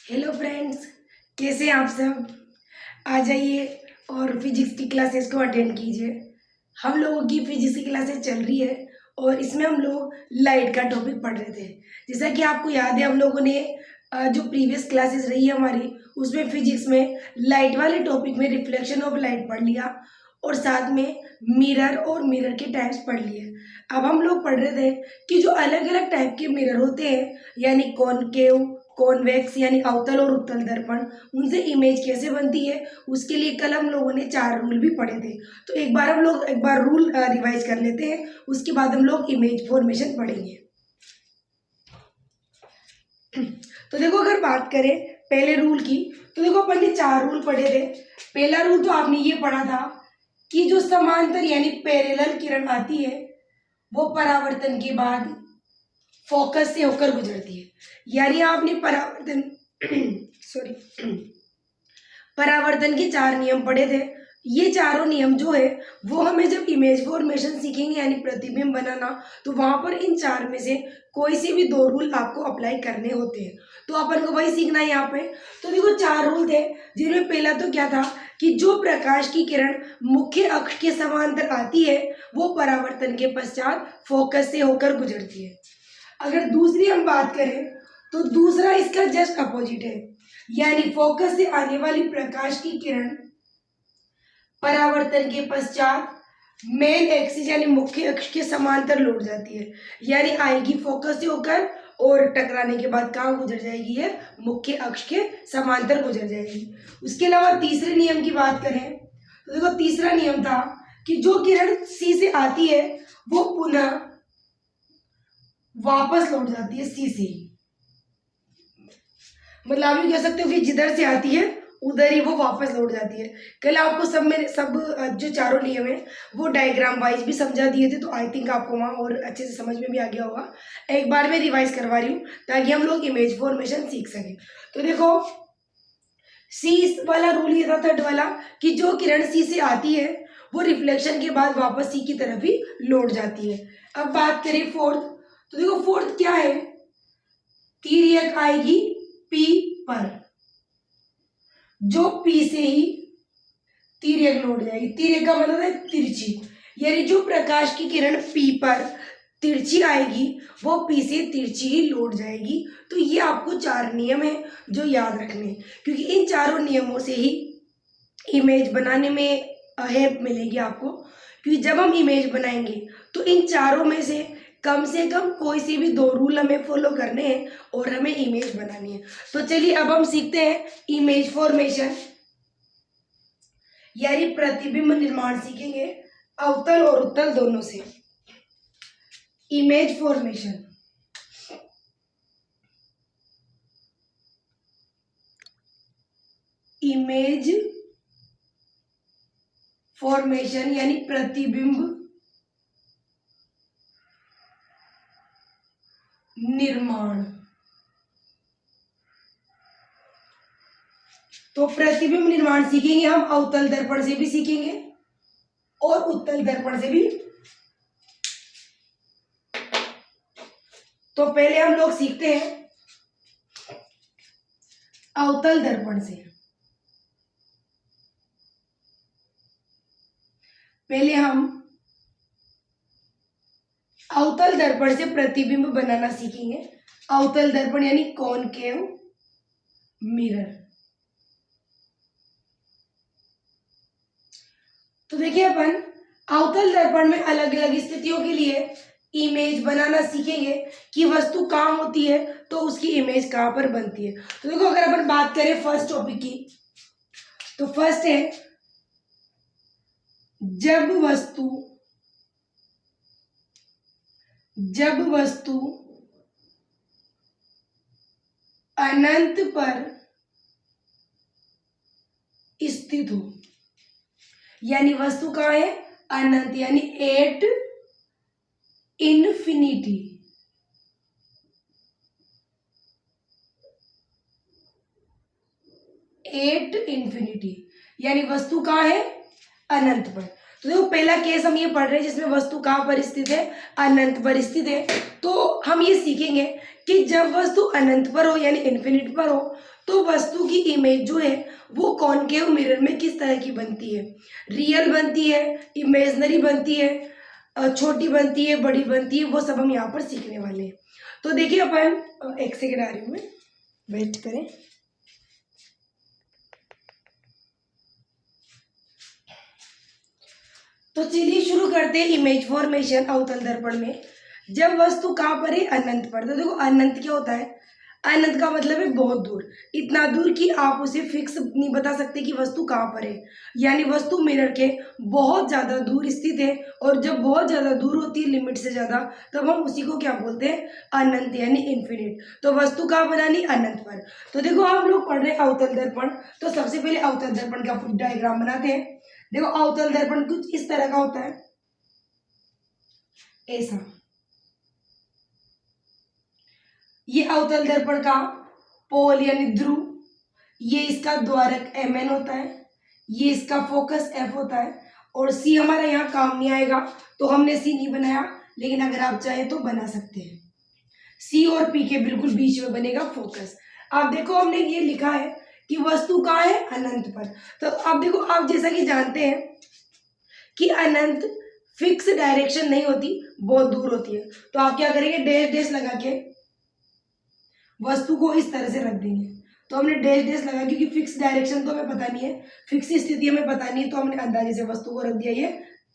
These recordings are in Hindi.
हेलो फ्रेंड्स, कैसे हैं आप सब। आ जाइए और फिजिक्स की क्लासेस को अटेंड कीजिए। हम लोगों की फिजिक्स की क्लासेस चल रही है और इसमें हम लोग लाइट का टॉपिक पढ़ रहे थे। जैसा कि आपको याद है, हम लोगों ने जो प्रीवियस क्लासेस रही है हमारी, उसमें फिजिक्स में लाइट वाले टॉपिक में रिफ्लेक्शन ऑफ लाइट पढ़ लिया और साथ में मिरर और मिरर के टाइप्स पढ़ लिए। अब हम लोग पढ़ रहे थे कि जो अलग अलग टाइप के मिरर होते हैं, यानी कॉनकेव, कॉन्वेक्स यानी अवतल और उत्तल दर्पण, उनसे इमेज कैसे बनती है, उसके लिए कल हम लोगों ने 4 रूल भी पढ़े थे। तो एक बार रूल रिवाइज कर लेते हैं, उसके बाद हम लोग इमेज फॉर्मेशन पढ़ेंगे। तो देखो, अगर बात करें पहले रूल की, तो देखो अपन ने 4 रूल पढ़े थे। पहला रूल तो आपने ये पढ़ा था कि जो समांतर यानी पैरेलल किरण आती है वो परावर्तन के बाद फोकस से होकर गुजरती है। यानी आपने परावर्तन सॉरी परावर्तन के 4 नियम पढ़े थे। ये चारों नियम जो है वो हमें जब इमेज फॉर्मेशन सीखेंगे यानी प्रतिबिंब बनाना, तो वहां पर इन 4 में से कोई से भी 2 रूल आपको अप्लाई करने होते हैं। तो अपन को वही सीखना है यहाँ पे। तो देखो, 4 रूल थे, जिनमें पहला तो क्या था कि जो प्रकाश की किरण मुख्य अक्ष के समांतर आती है वो परावर्तन के पश्चात फोकस से होकर गुजरती है। अगर दूसरी हम बात करें तो दूसरा इसका जस्ट अपोजिट है, यानी फोकस से आने वाली प्रकाश की किरण परावर्तन के पश्चात मेन एक्सिस यानी मुख्य अक्ष के समांतर लौट जाती है। यानी आएगी फोकस से होकर और टकराने के बाद कहाँ गुजर जाएगी, है मुख्य अक्ष के समांतर गुजर जाएगी। उसके अलावा तीसरे नियम की बात करें तो देखो, तीसरा नियम था कि जो किरण सी से आती है वो पुनः वापस लौट जाती है सी से। मतलब आप ये कह सकते हो कि जिधर से आती है उधर ही वो वापस लौट जाती है। कल आपको सब जो चारों नियम है वो डायग्राम वाइज भी समझा दिए थे, तो आई थिंक आपको वहाँ और अच्छे से समझ में भी आ गया होगा। एक बार मैं रिवाइज करवा रही हूँ ताकि हम लोग इमेज फॉर्मेशन सीख सकें। तो देखो, सी वाला रूल ये था, थर्ड वाला, कि जो किरण सी से आती है वो रिफ्लेक्शन के बाद वापस सी की तरफ ही लौट जाती है। अब बात करें फोर्थ, तो देखो फोर्थ क्या है, तिर्यक आएगी पी पर, जो पी से ही तिर्यक लौट जाएगी। तिर्यक का मतलब है तिरछी, यानी जो प्रकाश की किरण पी पर तिरछी आएगी वो पी से तिरछी ही लौट जाएगी। तो ये आपको 4 नियम है जो याद रखने हैं, क्योंकि इन चारों नियमों से ही इमेज बनाने में हेल्प मिलेगी आपको। क्योंकि जब हम इमेज बनाएंगे तो इन चारों में से कम कोई से भी 2 रूल हमें फॉलो करने हैं और हमें इमेज बनानी है। तो चलिए अब हम सीखते हैं इमेज फॉर्मेशन यानी प्रतिबिंब निर्माण सीखेंगे अवतल और उत्तल दोनों से। इमेज फॉर्मेशन, इमेज फॉर्मेशन यानी प्रतिबिंब निर्माण। तो प्रतिबिंब निर्माण सीखेंगे हम अवतल दर्पण से भी सीखेंगे और उत्तल दर्पण से भी। तो पहले हम लोग सीखते हैं अवतल दर्पण से। पहले हम अवतल दर्पण से प्रतिबिंब बनाना सीखेंगे। अवतल दर्पण यानी कॉनकेव मिरर। तो देखिए, अपन अवतल दर्पण में अलग अलग स्थितियों के लिए इमेज बनाना सीखेंगे कि वस्तु कहाँ होती है तो उसकी इमेज कहाँ पर बनती है। तो देखो, अगर अपन बात करें फर्स्ट टॉपिक की, तो फर्स्ट है जब वस्तु अनंत पर स्थित हो, यानी वस्तु कहाँ है, अनंत यानी एट इन्फिनिटी। एट इन्फिनिटी यानी वस्तु कहाँ है, अनंत पर। तो देखो पहला केस हम ये पढ़ रहे हैं जिसमें वस्तु कहाँ पर स्थित है, अनंत पर स्थित है। तो हम ये सीखेंगे कि जब वस्तु अनंत पर हो यानी इन्फिनिट पर हो तो वस्तु की इमेज जो है वो कॉनकेव मिरर में किस तरह की बनती है, रियल बनती है, इमेजनरी बनती है, छोटी बनती है, बड़ी बनती है, वो सब हम यहाँ पर सीखने वाले हैं। तो देखिए अपन एक सेकेंड आ रही हूँ मैं, वेट करें। तो चलिए शुरू करते हैं इमेज फॉर्मेशन अवतल दर्पण में। जब वस्तु कहाँ पर है, अनंत पर। तो देखो अनंत क्या होता है, अनंत का मतलब है बहुत दूर, इतना दूर कि आप उसे फिक्स नहीं बता सकते कि वस्तु कहाँ पर है, यानी वस्तु मिरर के बहुत ज़्यादा दूर स्थित है। और जब बहुत ज़्यादा दूर होती है लिमिट से ज़्यादा, तब हम उसी को क्या बोलते हैं, अनंत यानी इन्फिनिट। तो वस्तु कहाँ बनानी, अनंत पर। तो देखो आप लोग पढ़ रहे हैं अवतल दर्पण, तो सबसे पहले अवतल दर्पण का डायग्राम बनाते हैं। देखो अवतल दर्पण कुछ इस तरह का होता है, ऐसा। ये अवतल दर्पण का पोल यानी ध्रुव, ये इसका द्वारक Mn होता है, ये इसका फोकस F होता है, और C हमारा यहाँ काम नहीं आएगा तो हमने C नहीं बनाया, लेकिन अगर आप चाहें तो बना सकते हैं। C और P के बिल्कुल बीच में बनेगा फोकस। आप देखो हमने ये लिखा है कि वस्तु कहाँ है, अनंत पर। तो आप देखो, आप जैसा कि जानते हैं कि अनंत फिक्स डायरेक्शन नहीं होती, बहुत दूर होती है। तो आप क्या करेंगे, डैश डैश लगा के वस्तु को इस तरह से रख देंगे। तो हमने डैश डैश लगा क्योंकि फिक्स डायरेक्शन तो हमें पता नहीं है, फिक्स स्थिति हमें पता नहीं है, तो हमने अंदाजे से वस्तु को रख दिया ये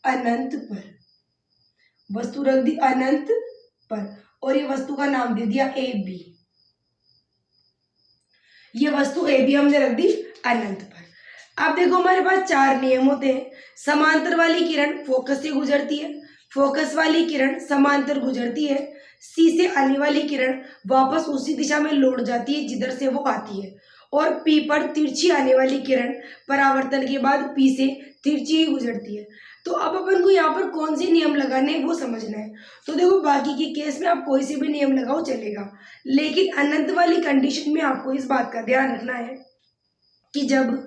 अनंत पर, वस्तु रख दी अनंत पर, और ये वस्तु का नाम दे दिया ए बी। ये वस्तु ए बी हमने रख दी अनंत पर। अब देखो हमारे पास चार नियम होते हैं। समांतर वाली किरण फोकस से गुजरती है, फोकस वाली किरण समांतर गुजरती है, सी से आने वाली किरण वापस उसी दिशा में लौट जाती है जिधर से वो आती है, और पी पर तिरछी आने वाली किरण परावर्तन के बाद पी से तिरछी ही गुजरती है। तो अब अपन को यहाँ पर कौन से नियम लगाने हैं वो समझना है। तो देखो बाकी के केस में आप कोई से भी नियम लगाओ चलेगा, लेकिन अनंत वाली कंडीशन में आपको इस बात का ध्यान रखना है कि जब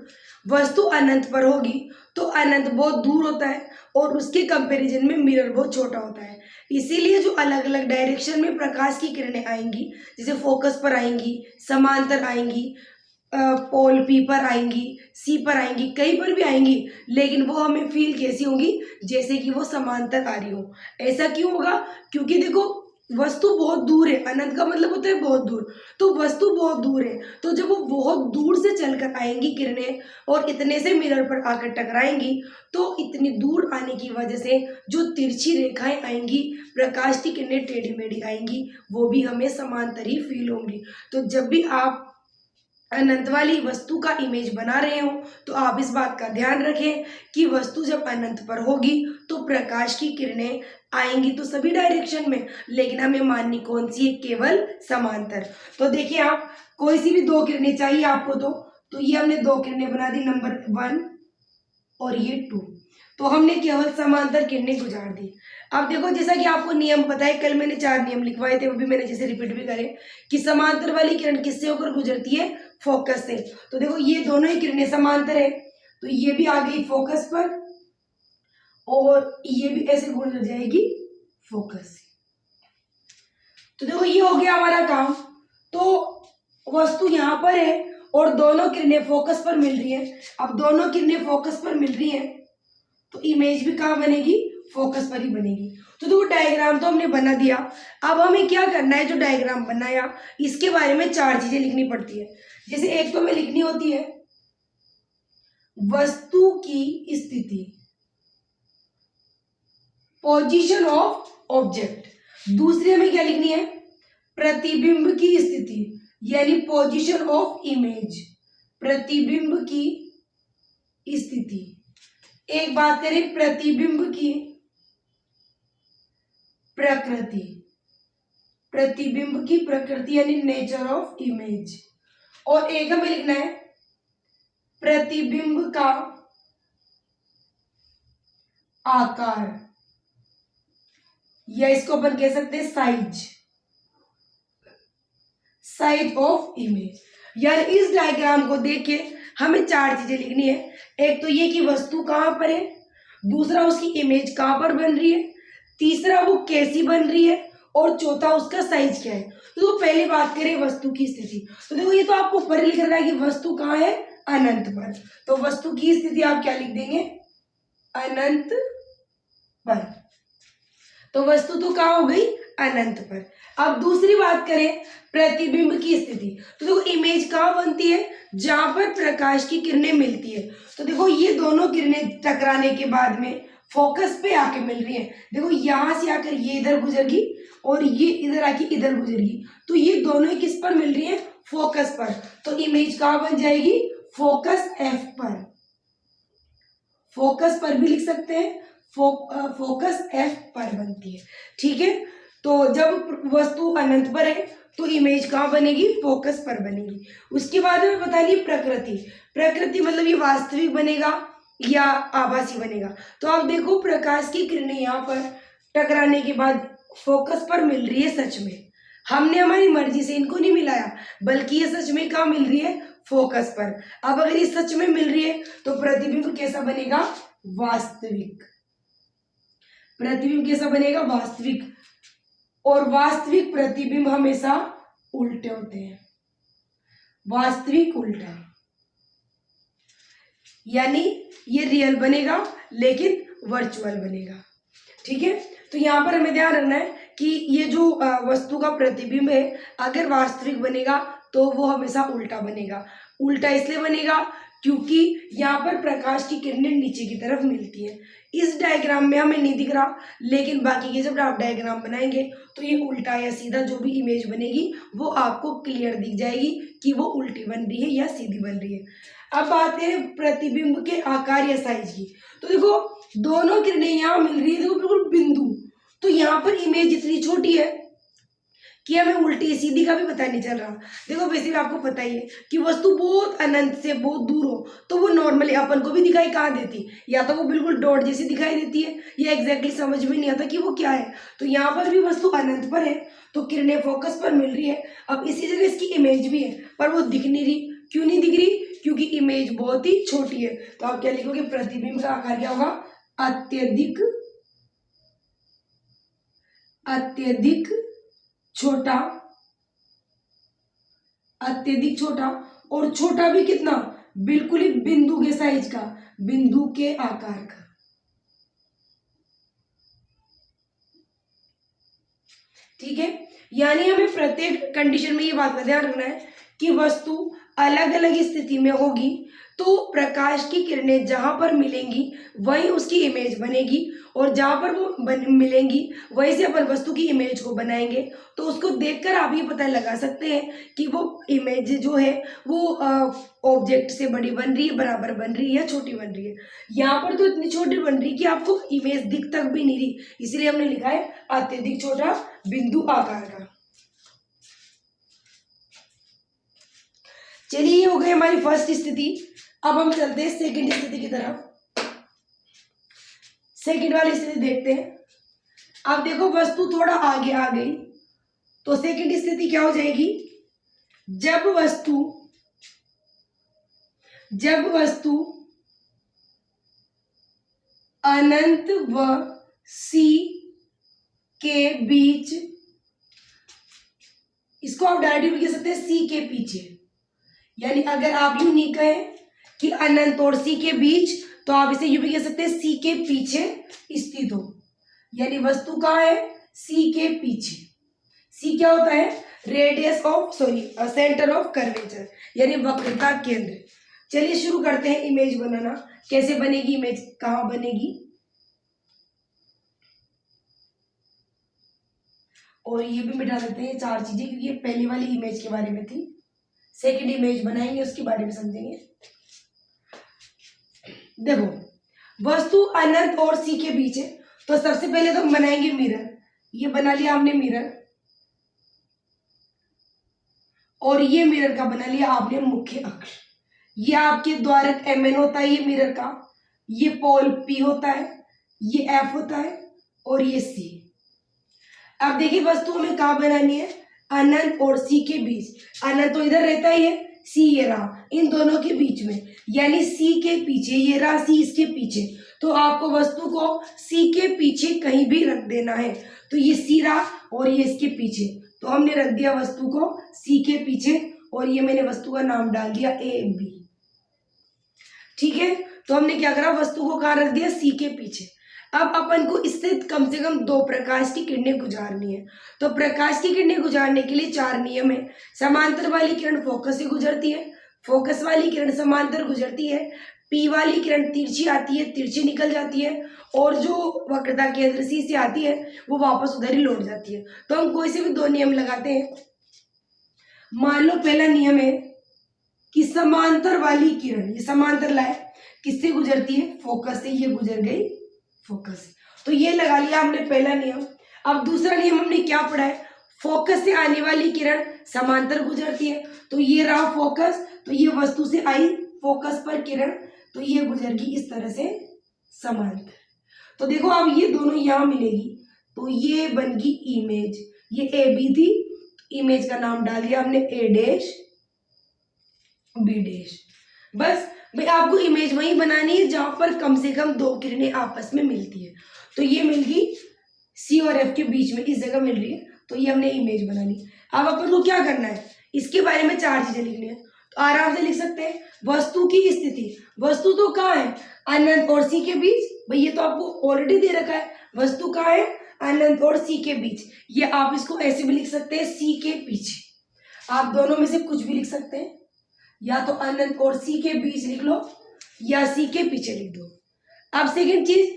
वस्तु अनंत पर होगी तो अनंत बहुत दूर होता है और उसके कंपैरिजन में मिरर बहुत छोटा होता है। इसीलिए जो अलग अलग डायरेक्शन में प्रकाश की किरणें आएंगी, जैसे फोकस पर आएंगी, समांतर आएंगी, पोल पी पर आएंगी, सी पर आएंगी, कहीं पर भी आएंगी, लेकिन वो हमें फील कैसी होंगी, जैसे कि वो समांतर आ रही हो। ऐसा क्यों होगा, क्योंकि देखो वस्तु बहुत दूर है, अनंत का मतलब होता है बहुत दूर, तो वस्तु बहुत दूर है, तो जब वो बहुत दूर से चलकर आएंगी किरणें और इतने से मिरर पर आकर टकराएंगी, तो इतनी दूर आने की वजह से जो तिरछी रेखाएं आएंगी, प्रकाश की किरणें टेढ़ी मेढ़ी आएंगी, वो भी हमें समांतर ही फील होंगी। तो जब भी आप अनंत वाली वस्तु का इमेज बना रहे हो तो आप इस बात का ध्यान रखें कि वस्तु जब अनंत पर होगी तो प्रकाश की किरणें आएंगी तो सभी डायरेक्शन में, लेकिन हमें माननी कौन सी है, केवल समांतर। तो देखिए आप कोई सी भी दो किरणें चाहिए आपको, तो ये हमने दो किरणें बना दी, नंबर 1 और ये 2, तो हमने केवल समांतर किरणें गुजार दी। अब देखो जैसा कि आपको नियम पता है, कल मैंने 4 नियम लिखवाए थे, वो भी मैंने जैसे रिपीट भी करे कि समांतर वाली किरण किससे होकर गुजरती है, फोकस से। तो देखो ये दोनों ही किरणें समांतर है, तो ये भी आ गई फोकस पर और ये भी ऐसे गुजर जाएगी फोकस से। तो देखो ये हो गया हमारा काम। तो वस्तु यहाँ पर है और दोनों किरणें फोकस पर मिल रही है। अब दोनों किरणें फोकस पर मिल रही हैं तो इमेज भी कहाँ बनेगी, फोकस पर ही बनेगी। तो देखो डायग्राम तो हमने बना दिया, अब हमें क्या करना है, जो डायग्राम बनाया इसके बारे में 4 चीजें लिखनी पड़ती है। जैसे एक तो हमें लिखनी होती है वस्तु की स्थिति, पोजीशन ऑफ ऑब्जेक्ट। दूसरी हमें क्या लिखनी है, प्रतिबिंब की स्थिति यानी पोजीशन ऑफ इमेज, प्रतिबिंब की स्थिति। एक बात करें प्रतिबिंब की प्रकृति, प्रतिबिंब की प्रकृति यानी नेचर ऑफ इमेज। और एक हमें लिखना है प्रतिबिंब का आकार, या इसको अपन कह सकते हैं साइज, साइज ऑफ इमेज। यार इस डायग्राम को देख के हमें 4 चीजें लिखनी है। एक तो ये कि वस्तु कहां पर है, दूसरा उसकी इमेज कहाँ पर बन रही है, तीसरा वो कैसी बन रही है, और चौथा उसका साइज क्या है। तो पहले बात करें वस्तु की स्थिति, तो देखो ये तो आपको ऊपर लिख रहा है कि वस्तु कहाँ है, अनंत पर। तो वस्तु की स्थिति आप क्या लिख देंगे, अनंत पर। तो वस्तु तो कहाँ हो गई, अनंत पर। अब दूसरी बात करें प्रतिबिंब की स्थिति, तो देखो इमेज कहाँ बनती है, जहां पर प्रकाश की किरणें मिलती है। तो देखो ये दोनों किरणें टकराने के बाद में फोकस पे आके मिल रही है। देखो यहां से आकर ये इधर गुजरगी और ये इधर आके इधर गुजरगी, तो ये दोनों किस पर मिल रही है, फोकस पर। तो इमेज कहाँ बन जाएगी, फोकस एफ पर। फोकस पर भी लिख सकते हैं, फोकस एफ पर बनती है। ठीक है, तो जब वस्तु अनंत पर है तो इमेज कहाँ बनेगी, फोकस पर बनेगी। उसके बाद में बताइए प्रकृति। प्रकृति मतलब ये वास्तविक बनेगा या आभासी बनेगा। तो आप देखो प्रकाश की किरणें यहाँ पर टकराने के बाद फोकस पर मिल रही है, सच में हमने हमारी मर्जी से इनको नहीं मिलाया, बल्कि ये सच में कहाँ मिल रही है, फोकस पर। अब अगर ये सच में मिल रही है तो प्रतिबिंब कैसा बनेगा, वास्तविक। प्रतिबिंब कैसा बनेगा, वास्तविक। और वास्तविक प्रतिबिंब हमेशा उल्टे होते हैं, वास्तविक उल्टा, यानी ये रियल बनेगा लेकिन वर्चुअल बनेगा। ठीक है, तो यहाँ पर हमें ध्यान रखना है कि ये जो वस्तु का प्रतिबिंब है अगर वास्तविक बनेगा तो वो हमेशा उल्टा बनेगा। उल्टा इसलिए बनेगा क्योंकि यहाँ पर प्रकाश की किरणें नीचे की तरफ मिलती है। इस डायग्राम में हमें नहीं दिख रहा, लेकिन बाकी के जब आप डायग्राम बनाएंगे तो ये उल्टा या सीधा जो भी इमेज बनेगी वो आपको क्लियर दिख जाएगी कि वो उल्टी बन रही है या सीधी बन रही है। अब बात है प्रतिबिंब के आकार या साइज की। तो देखो दोनों किरणें यहाँ मिल रही है, देखो बिल्कुल बिंदु। तो यहाँ पर इमेज इतनी छोटी है कि हमें उल्टी सीधी का भी पता नहीं चल रहा। देखो वैसे भी आपको पता ही है कि वस्तु बहुत अनंत से बहुत दूर हो तो वो नॉर्मली अपन को भी दिखाई कहाँ देती, या तो वो बिल्कुल डॉट जैसी दिखाई देती है या एग्जैक्टली समझ में नहीं आता कि वो क्या है। तो यहाँ पर भी वस्तु अनंत पर है तो किरणें फोकस पर मिल रही है। अब इसी जगह इसकी इमेज भी है पर वो दिख नहीं रही। क्यों नहीं दिख रही, क्योंकि इमेज बहुत ही छोटी है। तो आप क्या लिखोगे, प्रतिबिंब का आकार क्या होगा, अत्यधिक अत्यधिक छोटा, अत्यधिक छोटा। और छोटा भी कितना, बिल्कुल ही बिंदु के साइज का, बिंदु के आकार का। ठीक है, यानी हमें प्रत्येक कंडीशन में ये बात का ध्यान रखना है कि वस्तु अलग अलग स्थिति में होगी तो प्रकाश की किरणें जहां पर मिलेंगी वहीं उसकी इमेज बनेगी, और जहां पर वो मिलेंगी वहीं से अपन वस्तु की इमेज को बनाएंगे। तो उसको देखकर आप ये पता लगा सकते हैं कि वो इमेज जो है वो ऑब्जेक्ट से बड़ी बन रही है, बराबर बन रही है या छोटी बन रही है। यहाँ पर तो इतनी छोटी बन रही है कि आपको इमेज दिख तक भी नहीं रही, इसलिए हमने लिखा है अत्यधिक छोटा बिंदु आकार का। चलिए ये हो गई हमारी फर्स्ट स्थिति। अब हम चलते हैं सेकंड स्थिति की तरफ। सेकंड वाली स्थिति देखते हैं। अब देखो वस्तु थोड़ा आगे आ गई तो सेकंड स्थिति क्या हो जाएगी, जब वस्तु अनंत व सी के बीच, इसको आप डायरेक्टली भी कह सकते हैं सी के पीछे, यानी अगर आप यूं नहीं कहें कि अनंत और सी के बीच तो आप इसे यूं भी कह सकते हैं सी के पीछे स्थित हो, यानी वस्तु कहाँ है, सी के पीछे। सी क्या होता है, radius of centre of curvature, यानी वक्रता केंद्र। चलिए शुरू करते हैं इमेज बनाना। कैसे बनेगी इमेज, कहाँ बनेगी, और ये भी मिटा देते हैं चार चीजें क्योंकि ये पहली वाली इमेज के बारे में थी। सेकंड इमेज बनाएंगे उसके बारे में समझेंगे। देखो वस्तु अनंत और सी के बीच है तो सबसे पहले तो हम बनाएंगे मिरर। ये बना लिया हमने मिरर, और ये मिरर का बना लिया आपने मुख्य अक्ष। ये आपके द्वारक MN होता है ये मिरर का, ये पोल P होता है, ये F होता है और ये C। अब देखिए वस्तु हमें कहाँ बनानी है, अनंत और सी के बीच। अनंत तो इधर रहता ही है, सी ये रहा इन दोनों के बीच में, यानी सी के पीछे ये रहा, सी इसके पीछे। तो तो आपको वस्तु को सी के पीछे कहीं भी रख देना है। तो ये सी रहा और ये इसके पीछे, तो हमने रख दिया वस्तु को सी के पीछे और ये मैंने वस्तु का नाम डाल दिया ए बी। ठीक है, तो हमने क्या करा, वस्तु को कहाँ रख दिया, सी के पीछे। अब अपन को इससे कम से कम 2 प्रकाश की किरणें गुजारनी है। तो प्रकाश की किरणें गुजारने के लिए 4 नियम है। समांतर वाली किरण फोकस से गुजरती है, फोकस वाली किरण समांतर गुजरती है, पी वाली किरण तिरछी आती है, तिरछी निकल जाती है, और जो वक्रता केंद्र सी से आती है वो वापस उधर ही लौट जाती है। तो हम कोई से भी 2 नियम लगाते हैं। मान लो पहला नियम है कि समांतर वाली किरण, ये समांतर लाए, किससे गुजरती है, फोकस से, ये गुजर गई फोकस से। तो ये लगा लिया हमने पहला नियम। अब दूसरा नियम हमने क्या पढ़ा है, फोकस से आने वाली किरण समांतर गुजरती है। तो ये रहा फोकस, तो ये वस्तु से आई फोकस पर किरण, तो ये गुजर गई इस तरह से समांतर। तो देखो अब ये दोनों यहाँ मिलेगी, तो ये बन गई इमेज। ये ए बी थी, इमेज का नाम डाल दिया हमने ए डैश बी डैश। बस भाई आपको इमेज वही बनानी है जहां पर कम से कम 2 किरणें आपस में मिलती है। तो ये मिल गई सी और एफ के बीच में, इस जगह मिल रही है, तो ये हमने इमेज बना ली। अब अपन को क्या करना है, इसके बारे में 4 चीजें लिखनी है। तो आराम से लिख सकते हैं, वस्तु की स्थिति, वस्तु तो कहाँ है, अनंत और सी के बीच। भाई ये तो आपको ऑलरेडी दे रखा है, वस्तु कहाँ है, अनंत और सी के बीच। ये आप इसको ऐसे भी लिख सकते हैं, सी के पीछे। आप दोनों में से कुछ भी लिख सकते हैं, या तो अनंत और सी के बीच लिख लो या सी के पीछे लिख दो। अब सेकंड चीज,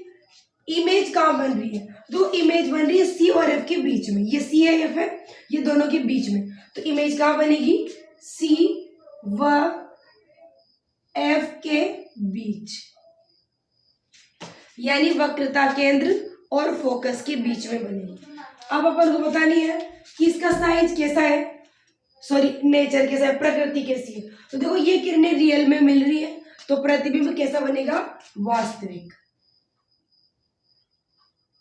इमेज कहाँ बन रही है, जो इमेज बन रही है सी और एफ के बीच में। ये सी है, एफ है, ये दोनों के बीच में। तो इमेज कहाँ बनेगी, सी व एफ के बीच, यानी वक्रता केंद्र और फोकस के बीच में बनेगी। अब अपन को बतानी है कि इसका साइज कैसा है, सॉरी नेचर कैसा है, प्रकृति कैसी है। तो देखो ये किरणें रियल में मिल रही है, तो प्रतिबिंब कैसा बनेगा, वास्तविक।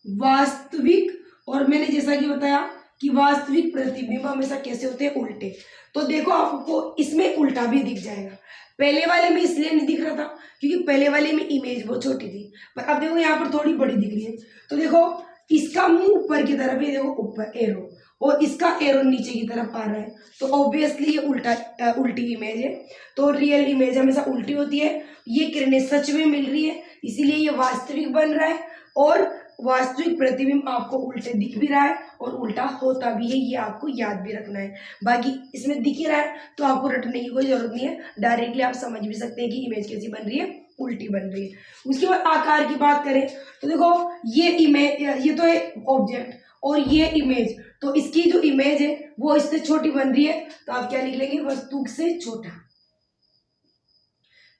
वास्तविक, और मैंने जैसा कि बताया कि वास्तविक प्रतिबिंब हमेशा कैसे होते हैं, उल्टे। तो देखो आपको इसमें उल्टा भी दिख जाएगा। पहले वाले में इसलिए नहीं दिख रहा था क्योंकि पहले वाले में इमेज बहुत छोटी थी, पर अब देखो यहाँ पर थोड़ी बड़ी दिख रही है। तो देखो इसका मुंह ऊपर की तरफ है, देखो ऊपर एरो, और इसका एरो नीचे की तरफ आ रहा है, तो ऑब्वियसली ये उल्टी इमेज है। तो रियल इमेज हमेशा उल्टी होती है। ये किरणें सच में मिल रही है, इसीलिए ये वास्तविक बन रहा है, और वास्तविक प्रतिबिंब आपको उल्टे दिख भी रहा है और उल्टा होता भी है, ये आपको याद भी रखना है। बाकी इसमें दिख ही रहा है तो आपको रटने की कोई जरूरत नहीं है, डायरेक्टली आप समझ भी सकते हैं कि इमेज कैसी बन रही है, उल्टी बन रही है। उसके बाद आकार की बात करें तो देखो ये इमेज, ये तो है ऑब्जेक्ट और ये इमेज, तो इसकी जो इमेज है वो इससे छोटी बन रही है, तो आप क्या लिख लेंगे, वस्तु से छोटा।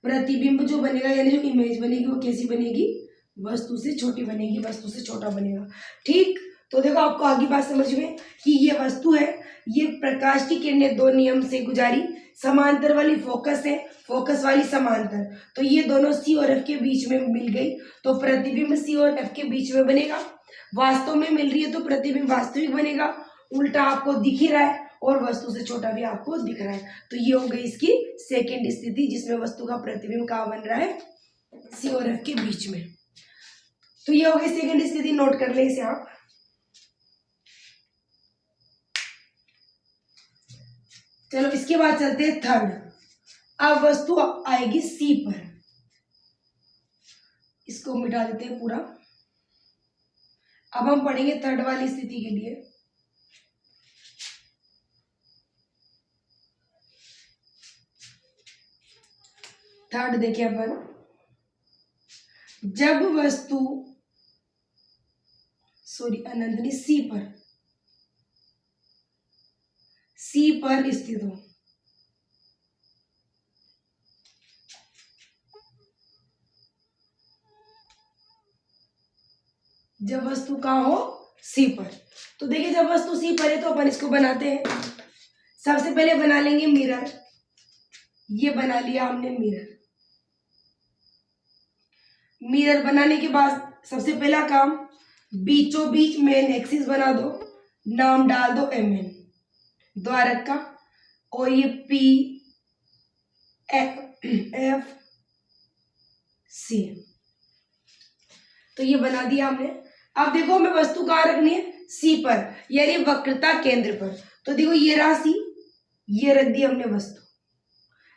प्रतिबिंब जो बनेगा यानी जो इमेज बनेगी वो कैसी बनेगी, वस्तु से छोटी बनेगी, वस्तु से छोटा बनेगा। ठीक, तो देखो आपको आगे बात समझ में कि ये वस्तु है, ये प्रकाश की किरणें 2 नियम से गुजारी, समांतर वाली फोकस है, फोकस वाली समांतर, तो ये दोनों सी और एफ के बीच में मिल गई, तो प्रतिबिंब सी और एफ के बीच में बनेगा। वास्तव में मिल रही है तो प्रतिबिंब वास्तविक बनेगा, उल्टा आपको दिख ही रहा है और वस्तु से छोटा भी आपको दिख रहा है। तो ये हो गई इसकी सेकेंड स्थिति, जिसमें वस्तु का प्रतिबिंब कहाँ बन रहा है, सी और एफ के बीच में। तो ये हो गई सेकेंड स्थिति, नोट कर ले इसे आप। चलो इसके बाद चलते हैं थर्ड। अब वस्तु आएगी सी पर, इसको मिटा देते हैं पूरा। अब हम पढ़ेंगे थर्ड वाली स्थिति के लिए। थर्ड देखिए अपन, जब वस्तु अनंतनी सी पर स्थित हो, जब वस्तु कहाँ हो, सी पर। तो देखिए जब वस्तु सी पर है तो अपन इसको बनाते हैं। सबसे पहले बना लेंगे मिरर, ये बना लिया हमने मिरर। मिरर बनाने के बाद सबसे पहला काम, बीचों बीच मेन एक्सिस बना दो, नाम डाल दो mn द्वारक का, और ये P F C। तो ये बना दिया हमने। अब देखो हमें वस्तु कहाँ रखनी है, सी पर, यानी वक्रता केंद्र पर। तो देखो ये रहा सी, ये रख दी हमने वस्तु।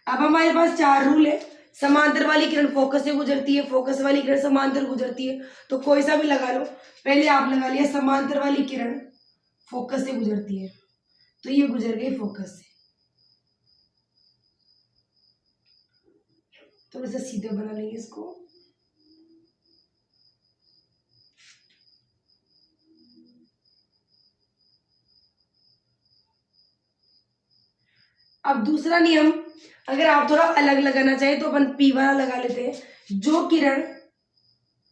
अब हमारे पास 4 रूल है। समांतर वाली किरण फोकस से गुजरती है, फोकस वाली किरण समांतर गुजरती है। तो कोई सा भी लगा लो। पहले आप लगा लिया समांतर वाली किरण फोकस से गुजरती है, तो ये गुजर गई फोकस से। थोड़ा सा सीधे बना लेंगे इसको। अब दूसरा नियम, अगर आप थोड़ा अलग लगाना चाहे तो अपन पी वाला लगा लेते हैं। जो किरण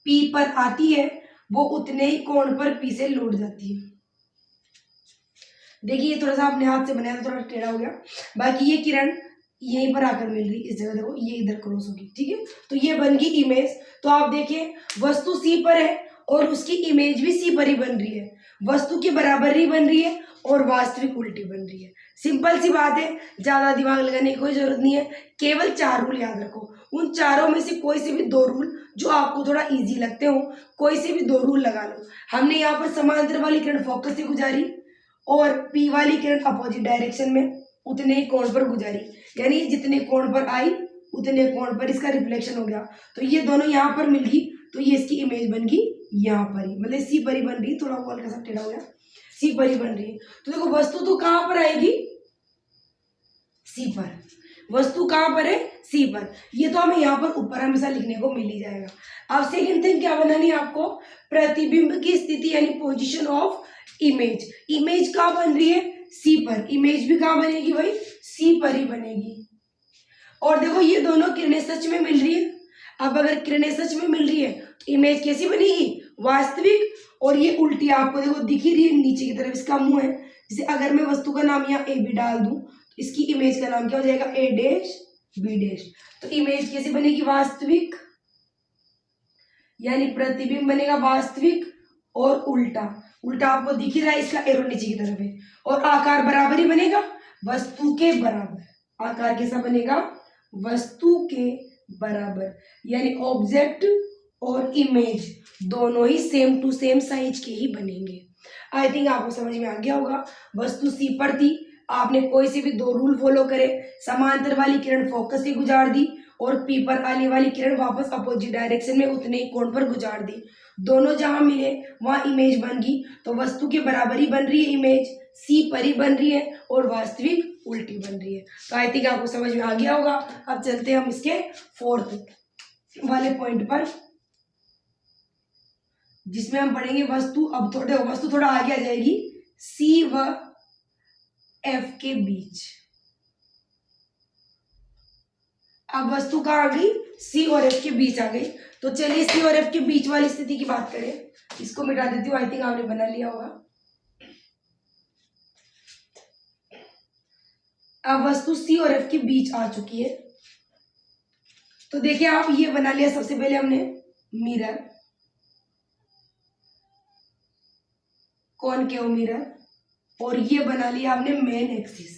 पी पर आती है वो उतने ही कोण पर पी से लौट जाती है। देखिए ये थोड़ा सा अपने हाथ से बनाया तो थोड़ा टेढ़ा हो गया। बाकी ये किरण यहीं पर आकर मिल रही, इस जगह देखो, ये इधर क्रॉस होगी, ठीक है। तो ये बन गई इमेज। तो आप देखिए वस्तु सी पर है और उसकी इमेज भी सी पर ही बन रही है, वस्तु के बराबर ही बन रही है और वास्तविक उल्टी बन रही है। सिंपल सी बात है, ज्यादा दिमाग लगाने की कोई जरूरत नहीं है। केवल 4 रूल याद रखो। उन चारों में से कोई से भी 2 रूल जो आपको थोड़ा इजी लगते हो, कोई से भी 2 रूल लगा लो। हमने यहाँ पर समांतर वाली किरण फोकस से गुजारी और पी वाली किरण अपोजिट डायरेक्शन में उतने ही कोण पर गुजारी, यानी जितने कोण पर आई उतने कोण पर इसका रिफ्लेक्शन हो गया। तो ये दोनों यहाँ पर मिल गई, तो ये इसकी इमेज बन गई यहाँ पर ही, मतलब सी पर ही बन रही है। थोड़ा वो हल्का सा टेढ़ा हो गया, सी पर ही बन रही है। तो देखो वस्तु तो कहाँ पर आएगी, सी पर। वस्तु कहाँ पर है, सी पर। ये तो हमें यहाँ पर ऊपर हमेशा लिखने को मिल ही जाएगा। अब सेकंड थिंग क्या बनानी है आपको, प्रतिबिंब की स्थिति यानी पोजीशन ऑफ इमेज। इमेज कहाँ बन रही है, सी पर। इमेज भी कहाँ बनेगी भाई, सी पर ही बनेगी। और देखो ये दोनों किरणें सच में मिल रही है। अब अगर किरणें सच में मिल रही है तो इमेज कैसी बनेगी, वास्तविक। और ये उल्टी आपको देखो दिख ही रही है, नीचे की तरफ इसका मुंह है। जैसे अगर मैं वस्तु का नाम यहाँ ए बी डाल दूं तो इसकी इमेज का नाम क्या हो जाएगा, ए डैश बी डैश। तो इमेज कैसी बनेगी, वास्तविक, यानी प्रतिबिंब बनेगा वास्तविक और उल्टा। उल्टा आपको दिख ही रहा है, इसका एरो नीचे की तरफ है। और आकार बराबर ही बनेगा, वस्तु के बराबर। आकार कैसा बनेगा, वस्तु के बराबर, यानी ऑब्जेक्ट और इमेज दोनों ही सेम टू सेम साइज के ही बनेंगे। आई थिंक आपको समझ में आ गया होगा। वस्तु सी पर थी, आपने कोई से भी 2 रूल फॉलो करे। समांतर वाली किरण फोकस से गुजार दी और पी पर आने वाली किरण वापस अपोजिट डायरेक्शन में उतने ही कोण पर गुजार दी। दोनों जहां मिले वहां इमेज बन गई। तो वस्तु के बराबर ही बन रही है इमेज, सी पर ही बन रही है और वास्तविक उल्टी बन रही है। तो आई थिंक आपको समझ में आ गया होगा। अब चलते हैं हम इसके 4th वाले पॉइंट पर, जिसमें हम पढ़ेंगे वस्तु। अब वस्तु थोड़ा आगे आ जाएगी, सी व एफ के बीच। अब वस्तु कहाँ आ गई, सी और एफ के बीच आ गई। तो चलिए सी और एफ के बीच वाली स्थिति की बात करें। इसको मिटा देती हूँ, आई थिंक आपने बना लिया होगा। अब वस्तु सी और एफ के बीच आ चुकी है। तो देखिए आप ये बना लिया, सबसे पहले हमने मिरर, कॉनकेव मिरर, और ये बना लिया हमने मेन एक्सिस।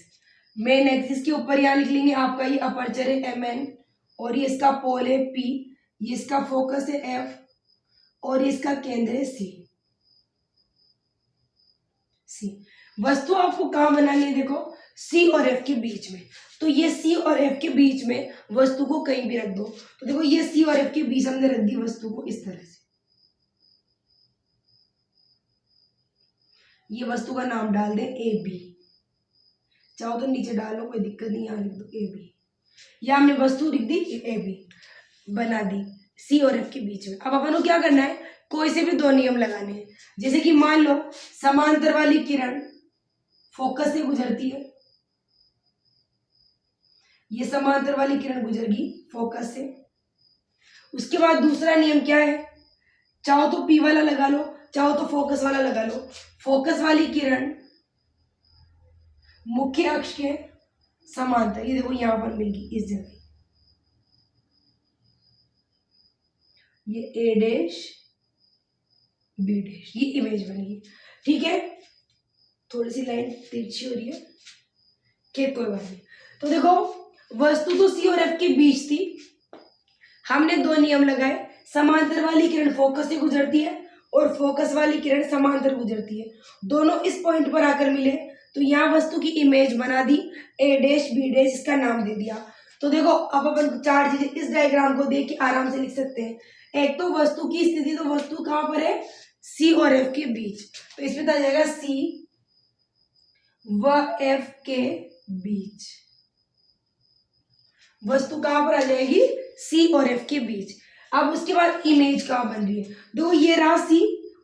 मेन एक्सिस के ऊपर यहाँ लिख लेंगे आपका ये अपर्चर है एम एन, और ये इसका पोल है पी, ये इसका फोकस है एफ, और ये इसका केंद्र है सी। वस्तु आपको कहाँ बनानी है, देखो सी और एफ के बीच में। तो ये सी और एफ के बीच में वस्तु को कहीं भी रख दो। तो देखो ये सी और एफ के बीच हमने रख दी वस्तु को इस तरह से। ये वस्तु का नाम डाल दें ए बी, चाहो तो नीचे डालो, कोई दिक्कत नहीं, यहाँ लिख दो ए बी। या हमने वस्तु लिख दी ए बी, बना दी सी और एफ के बीच में। अब अपन को क्या करना है, कोई से भी 2 नियम लगाने हैं। जैसे कि मान लो समांतर वाली किरण फोकस से गुजरती है, ये समांतर वाली किरण गुजर गई फोकस से। उसके बाद दूसरा नियम क्या है, चाहो तो पी वाला लगा लो, चाहो तो फोकस वाला लगा लो। फोकस वाली किरण मुख्य अक्ष के समांतर, ये देखो यहां पर मिल गई इस जगह, ये ए डैश बी डैश, ये इमेज बन गई। ठीक है, थोड़ी सी लाइन तिरछी हो रही है, खेत कोई बात नहीं। तो देखो वस्तु तो सी और एफ के बीच थी, हमने 2 नियम लगाए। समांतर वाली किरण फोकस से गुजरती है और फोकस वाली किरण समांतर गुजरती है, दोनों इस पॉइंट पर आकर मिले तो यहाँ वस्तु की इमेज बना दी, ए डैश बी डैश इसका नाम दे दिया। तो देखो अब अपन चार चीजें इस डायग्राम को देख के आराम से लिख सकते हैं। एक तो वस्तु की स्थिति, तो वस्तु कहाँ पर है, सी और एफ के बीच, तो इसमें आ जाएगा सी व एफ के बीच, वस्तु कहां पर आ जाएगी, सी और एफ के बीच। अब उसके बाद इमेज कहां बन रही है, देखो ये रहा सी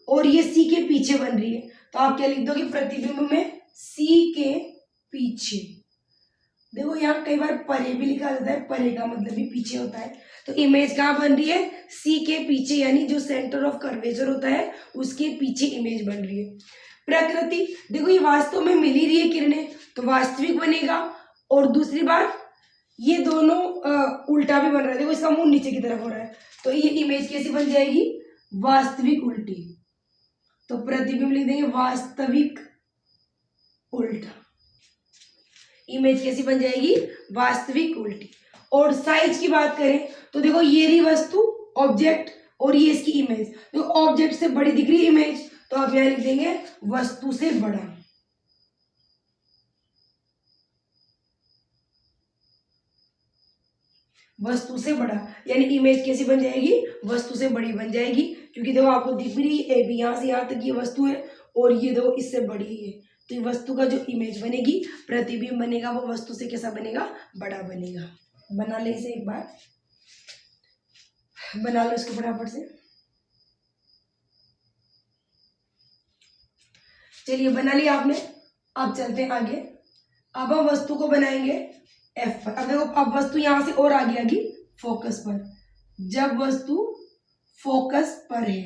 और ये सी के पीछे बन रही है, तो आप क्या लिख दोगे, प्रतिबिंब में सी के पीछे। देखो यहाँ कई बार परे भी लिखा जाता है, परे का मतलब भी पीछे होता है, तो इमेज कहाँ बन रही है, सी के पीछे, यानी जो सेंटर ऑफ कर्वेचर होता है उसके पीछे इमेज बन रही है। प्रकृति, देखो ये वास्तव में मिल ही रही है किरणें, तो वास्तविक बनेगा। और दूसरी बात, ये दोनों उल्टा भी बन रहा है, देखो इसका मुंह नीचे की तरफ हो रहा है, तो ये इमेज कैसी बन जाएगी, वास्तविक उल्टी, तो प्रतिबिंब लिख देंगे वास्तविक उल्टा, इमेज कैसी बन जाएगी, वास्तविक उल्टी। और साइज की बात करें तो देखो ये रही वस्तु ऑब्जेक्ट और ये इसकी इमेज, तो ऑब्जेक्ट से बड़ी दिख रही इमेज, तो आप यहां लिख देंगे वस्तु से बड़ा, वस्तु से बड़ा, यानी इमेज कैसी बन जाएगी, वस्तु से बड़ी बन जाएगी, क्योंकि देखो आपको दिख भी रही है ए यहां से यहां तक ये वस्तु है और ये देखो इससे बड़ी है, तो ये वस्तु का जो इमेज बनेगी, प्रतिबिंब बनेगा, वो वस्तु से कैसा बनेगा, बड़ा बनेगा। बना ले इसे एक बार, बना लो इसको फटाफट से। चलिए बना लिया आपने, अब चलते हैं आगे। अब हम वस्तु को बनाएंगे एफ पर। अब देखो अब वस्तु यहां से और आगे आएगी फोकस पर, जब वस्तु फोकस पर है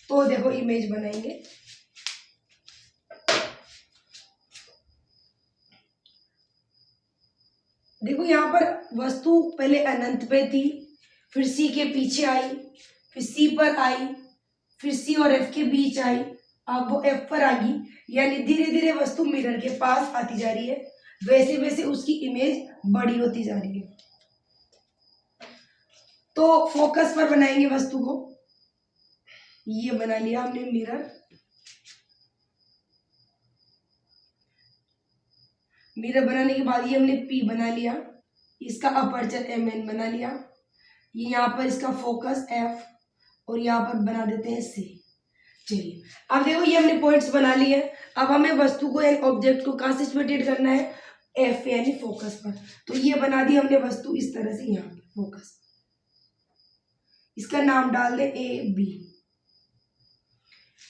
तो देखो इमेज बनाएंगे। देखो यहाँ पर वस्तु पहले अनंत पे थी, फिर सी के पीछे आई, फिर सी पर आई, फिर सी और एफ के बीच आई, अब वो एफ पर आ गई, यानी धीरे धीरे वस्तु मिरर के पास आती जा रही है, वैसे वैसे उसकी इमेज बड़ी होती जा रही है। तो फोकस पर बनाएंगे वस्तु को, ये बना लिया हमने मिरर, मिरर बनाने के बाद ये हमने पी बना लिया, इसका अपर्चर एम एन बना लिया, ये यहाँ पर इसका फोकस एफ और यहाँ पर बना देते हैं सी। चलिए अब देखो ये हमने पॉइंट्स बना लिए, अब हमें वस्तु को यानी ऑब्जेक्ट को कहाँ से सिचुएटेड करना है, एफ यानी फोकस पर, तो ये बना दी हमने वस्तु इस तरह से, यहाँ पर फोकस, इसका नाम डाल दे ए बी।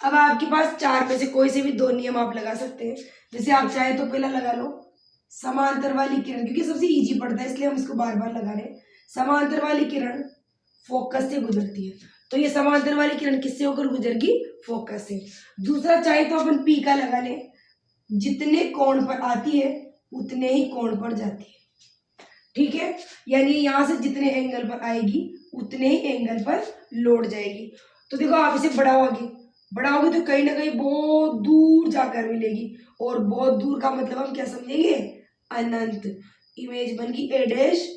अब आपके पास चार में से कोई से भी दो नियम आप लगा सकते हैं, जैसे आप चाहे तो पहला लगा लो समांतर वाली किरण, क्योंकि सबसे इजी पड़ता है इसलिए हम इसको बार बार लगा रहे हैं। समांतर वाली किरण फोकस से गुजरती है, तो ये समांतर वाली किरण किससे होकर गुजरगी, फोकस से। दूसरा चाहे तो अपन पी का लगा लें, जितने कोण पर आती है उतने ही कोण पर जाती है, ठीक है, यानी यहां से जितने एंगल पर आएगी उतने ही एंगल पर लौट जाएगी। तो देखो आप इसे बढ़ाओगे तो कहीं ना कहीं बहुत दूर जाकर मिलेगी, और बहुत दूर का मतलब हम क्या समझेंगे, अनंत। इमेज बन गई ए डैश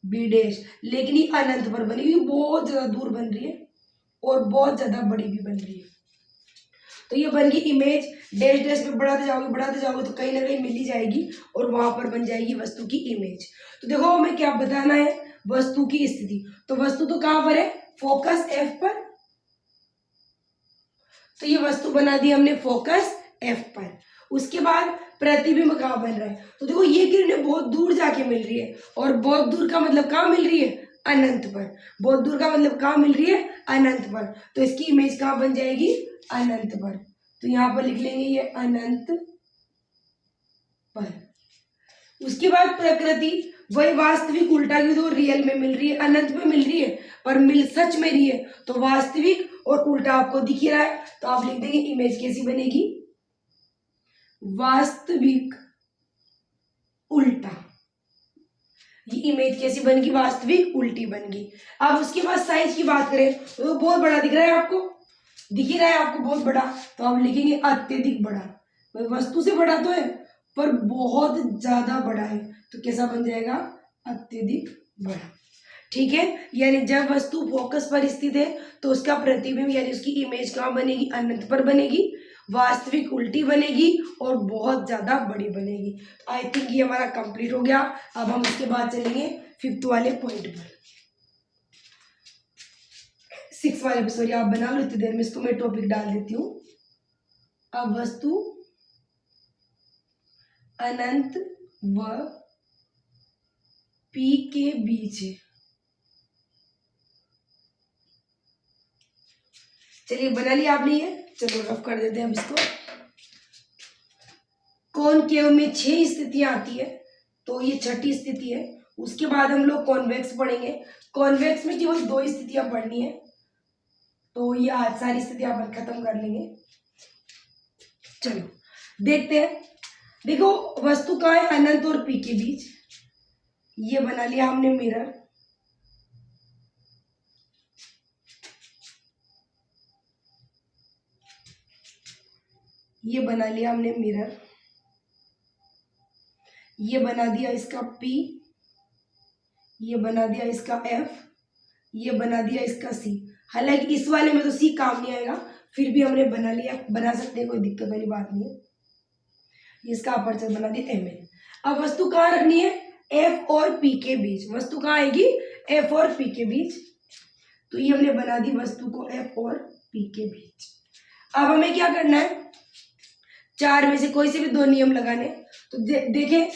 बी डैश, लेकिन ये अनंत पर बनेगी, बहुत ज्यादा दूर बन रही है और बहुत ज्यादा बड़ी भी बन रही है। तो ये बन गई इमेज, डैश डैश पे बढ़ाते जाओगे तो कहीं ना कहीं मिल ही जाएगी और वहां पर बन जाएगी वस्तु की इमेज। तो देखो हमें क्या बताना है, वस्तु की स्थिति, तो वस्तु तो कहां पर है, फोकस एफ पर, तो ये वस्तु बना दी हमने फोकस एफ पर। उसके बाद प्रतिबिंब कहाँ बन रहा है, तो देखो ये किरणें बहुत दूर जाके मिल रही है, और बहुत दूर का मतलब कहाँ मिल रही है, अनंत पर, बहुत दूर का मतलब कहाँ मिल रही है, अनंत पर, तो इसकी इमेज कहाँ बन जाएगी, अनंत पर। तो यहाँ पर लिख लेंगे ये अनंत पर। उसके बाद प्रकृति वही वास्तविक उल्टा की, तो रियल में मिल रही है, अनंत में मिल रही है पर मिल सच में रही है, तो वास्तविक और उल्टा आपको दिख ही रहा है, तो आप लिख देंगे इमेज कैसी बनेगी, वास्तविक उल्टा। ये इमेज कैसी बनेगी, वास्तविक उल्टी बनेगी। अब उसके बाद साइज की बात करें तो बहुत बड़ा दिख रहा है आपको, दिख ही रहा है आपको बहुत बड़ा, तो आप लिखेंगे अत्यधिक बड़ा। भाई वस्तु से बड़ा तो है पर बहुत ज्यादा बड़ा है, तो कैसा बन जाएगा, अत्यधिक बड़ा। ठीक है, यानी जब वस्तु फोकस पर स्थित है तो उसका प्रतिबिंब यानी उसकी इमेज कहाँ बनेगी, अनंत पर बनेगी, वास्तविक उल्टी बनेगी और बहुत ज्यादा बड़ी बनेगी। आई थिंक ये हमारा कंप्लीट हो गया। अब हम इसके बाद चलेंगे 5th वाले पॉइंट पर, 6 वाले, सॉरी आप बना लो इतनी देर में, इसको मैं टॉपिक डाल देती हूँ। अब वस्तु अनंत व P के बीच है। चलिए बना लिया आपने ये, चलो रफ कर देते हैं हम इसको। कॉनकेव में 6 स्थितियां आती है, तो ये 6ठी स्थिति है। उसके बाद हम लोग कॉन्वेक्स पढ़ेंगे। कॉन्वेक्स में केवल 2 स्थितियां पढ़नी है, तो ये आज सारी स्थितियां अपन खत्म कर लेंगे। चलो देखते हैं। देखो वस्तु कहाँ है, अनंत और P के बीच। ये बना लिया हमने मिरर। ये बना लिया हमने मिरर। ये बना दिया इसका P, ये बना दिया इसका F, ये बना दिया इसका C। हालांकि इस वाले में तो C काम नहीं आएगा, फिर भी हमने बना लिया, बना सकते हैं, कोई दिक्कत वाली बात नहीं है। इसका अपर्चर बना दिया MN। अब वस्तु कहाँ रखनी है, F और P के बीच। वस्तु कहाँ आएगी, F और P के बीच। तो ये हमने बना दी वस्तु को F और P के बीच। अब हमें क्या करना है, 4 में से कोई से भी 2 नियम लगाने। तो देखें,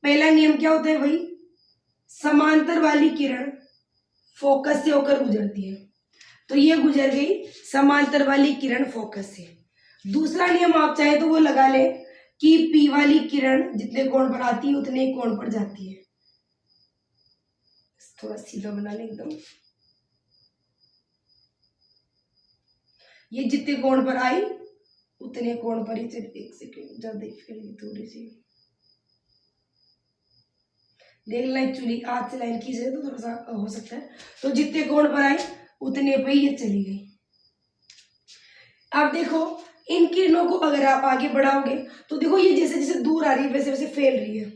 पहला नियम क्या होता है, वही समांतर वाली किरण फोकस से होकर गुजरती है, तो ये गुजर गई समांतर वाली किरण फोकस से। दूसरा नियम आप चाहे तो वो लगा ले कि P वाली किरण जितने कोण पर आती है उतने ही कोण पर जाती है। थोड़ा सीधा बना ले एकदम। ये जितने कोण पर आई उतने कोण पर ही, चलिए 1 सेकेंड ज्यादा फैल थोड़ी सी देख लें, एक्चुअली आज से लाइन खींचे तो थोड़ा सा हो सकता है। तो जितने कोण पर आई उतने पे ये चली गई। अब देखो इन किरणों को अगर आप आगे बढ़ाओगे तो देखो ये जैसे जैसे दूर आ रही है वैसे वैसे फैल रही है,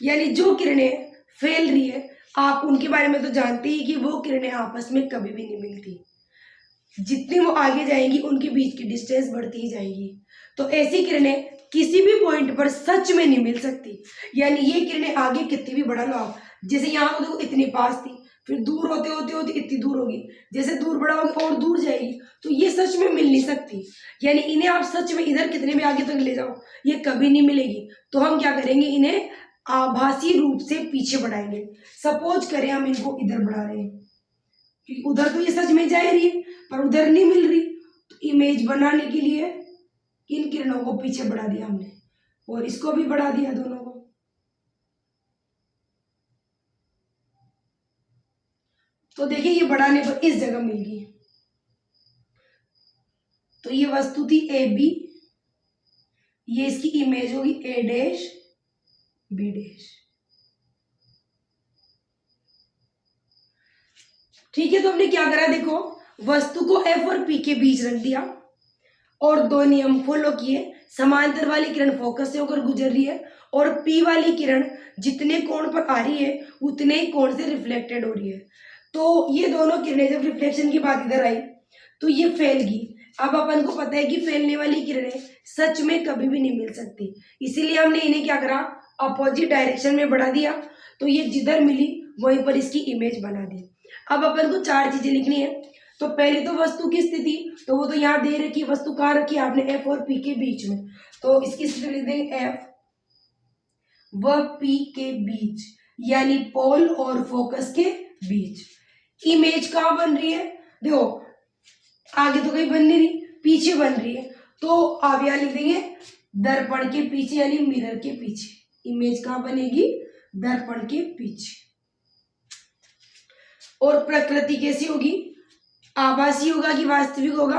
यानी जो किरणें फैल रही है आप उनके बारे में तो जानते ही कि वो किरणें आपस में कभी भी नहीं मिलती। जितनी वो आगे जाएंगी उनके बीच की डिस्टेंस बढ़ती ही जाएगी। तो ऐसी किरणें किसी भी पॉइंट पर सच में नहीं मिल सकती। यानी ये किरणें आगे कितनी भी बढ़ा लो आप, जैसे यहाँ तो देखो इतनी पास थी, फिर दूर होते होते होते इतनी दूर होगी, जैसे दूर बढ़ाओगे और दूर जाएगी, तो ये सच में मिल नहीं सकती। यानी इन्हें आप सच में इधर कितने भी आगे तक ले जाओ ये कभी नहीं मिलेगी। तो हम क्या करेंगे, इन्हें आभासी रूप से पीछे बढ़ाएंगे। सपोज करें हम इनको इधर बढ़ा रहे हैं, क्योंकि उधर तो ये सच में जा रही है पर उधर नहीं मिल रही, तो इमेज बनाने के लिए इन किरणों को पीछे बढ़ा दिया हमने और इसको भी बढ़ा दिया, दोनों को। तो देखिए ये बढ़ाने पर इस जगह मिल गई। तो ये वस्तु थी ए बी, ये इसकी इमेज होगी ए डैश बी डैश। ठीक है, तो हमने क्या करा, देखो वस्तु को एफ और पी के बीच रख दिया और 2 नियम फॉलो किए। समांतर वाली किरण फोकस से होकर गुजर रही है और पी वाली किरण जितने कोण पर आ रही है उतने ही कोण से रिफ्लेक्टेड हो रही है। तो ये दोनों किरणें जब रिफ्लेक्शन की बात इधर आई तो ये फैल गई। अब अपन को पता है कि फैलने वाली किरणें सच में कभी भी नहीं मिल सकती, इसीलिए हमने इन्हें क्या करा, अपोजिट डायरेक्शन में बढ़ा दिया। तो ये जिधर मिली वहीं पर इसकी इमेज बना दी। अब अपन को 4 चीजें लिखनी है। तो पहले तो वस्तु की स्थिति, तो वो तो यहाँ दे रखी, वस्तु कहाँ रखी आपने, एफ और पी के बीच में। तो इसकी स्थिति लिख देंगे एफ व पी के बीच, यानी पोल और फोकस के बीच। इमेज कहाँ बन रही है, देखो आगे तो कहीं बन नहीं रही, पीछे बन रही है। तो आप यहाँ लिख देंगे दर्पण के पीछे, यानी मिरर के पीछे। इमेज कहाँ बनेगी, दर्पण के पीछे। और प्रकृति कैसी होगी, आभासी होगा कि वास्तविक होगा,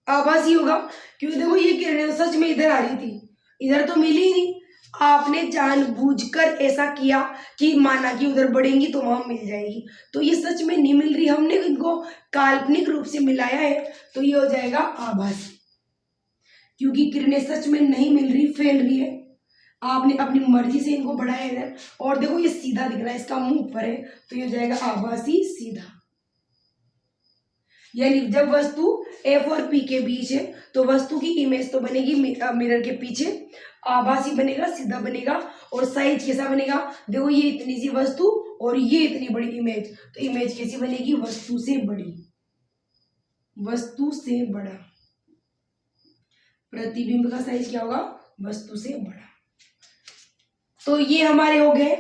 आभासी होगा, क्योंकि देखो ये किरणें तो सच में इधर आ रही थी, इधर तो मिली ही नहीं। आपने जानबूझकर ऐसा किया कि माना कि उधर बढ़ेंगी तो वहां मिल जाएगी, तो ये सच में नहीं मिल रही, हमने इनको काल्पनिक रूप से मिलाया है, तो ये हो जाएगा आभासी। क्योंकि किरणें सच में नहीं मिल रही, फैल रही है, आपने अपनी मर्जी से इनको बढ़ाया है इधर, और देखो ये सीधा दिख रहा है, इसका मुंह ऊपर है, तो ये हो जाएगा आभासी सीधा। यानी जब वस्तु एफ और पी के बीच है तो वस्तु की इमेज तो बनेगी मिरर के पीछे, आभासी बनेगा, सीधा बनेगा, और साइज कैसा बनेगा, देखो ये इतनी सी वस्तु और ये इतनी बड़ी इमेज, तो इमेज कैसी बनेगी, वस्तु से बड़ी, वस्तु से बड़ा। प्रतिबिंब का साइज क्या होगा, वस्तु से बड़ा। तो ये हमारे हो गए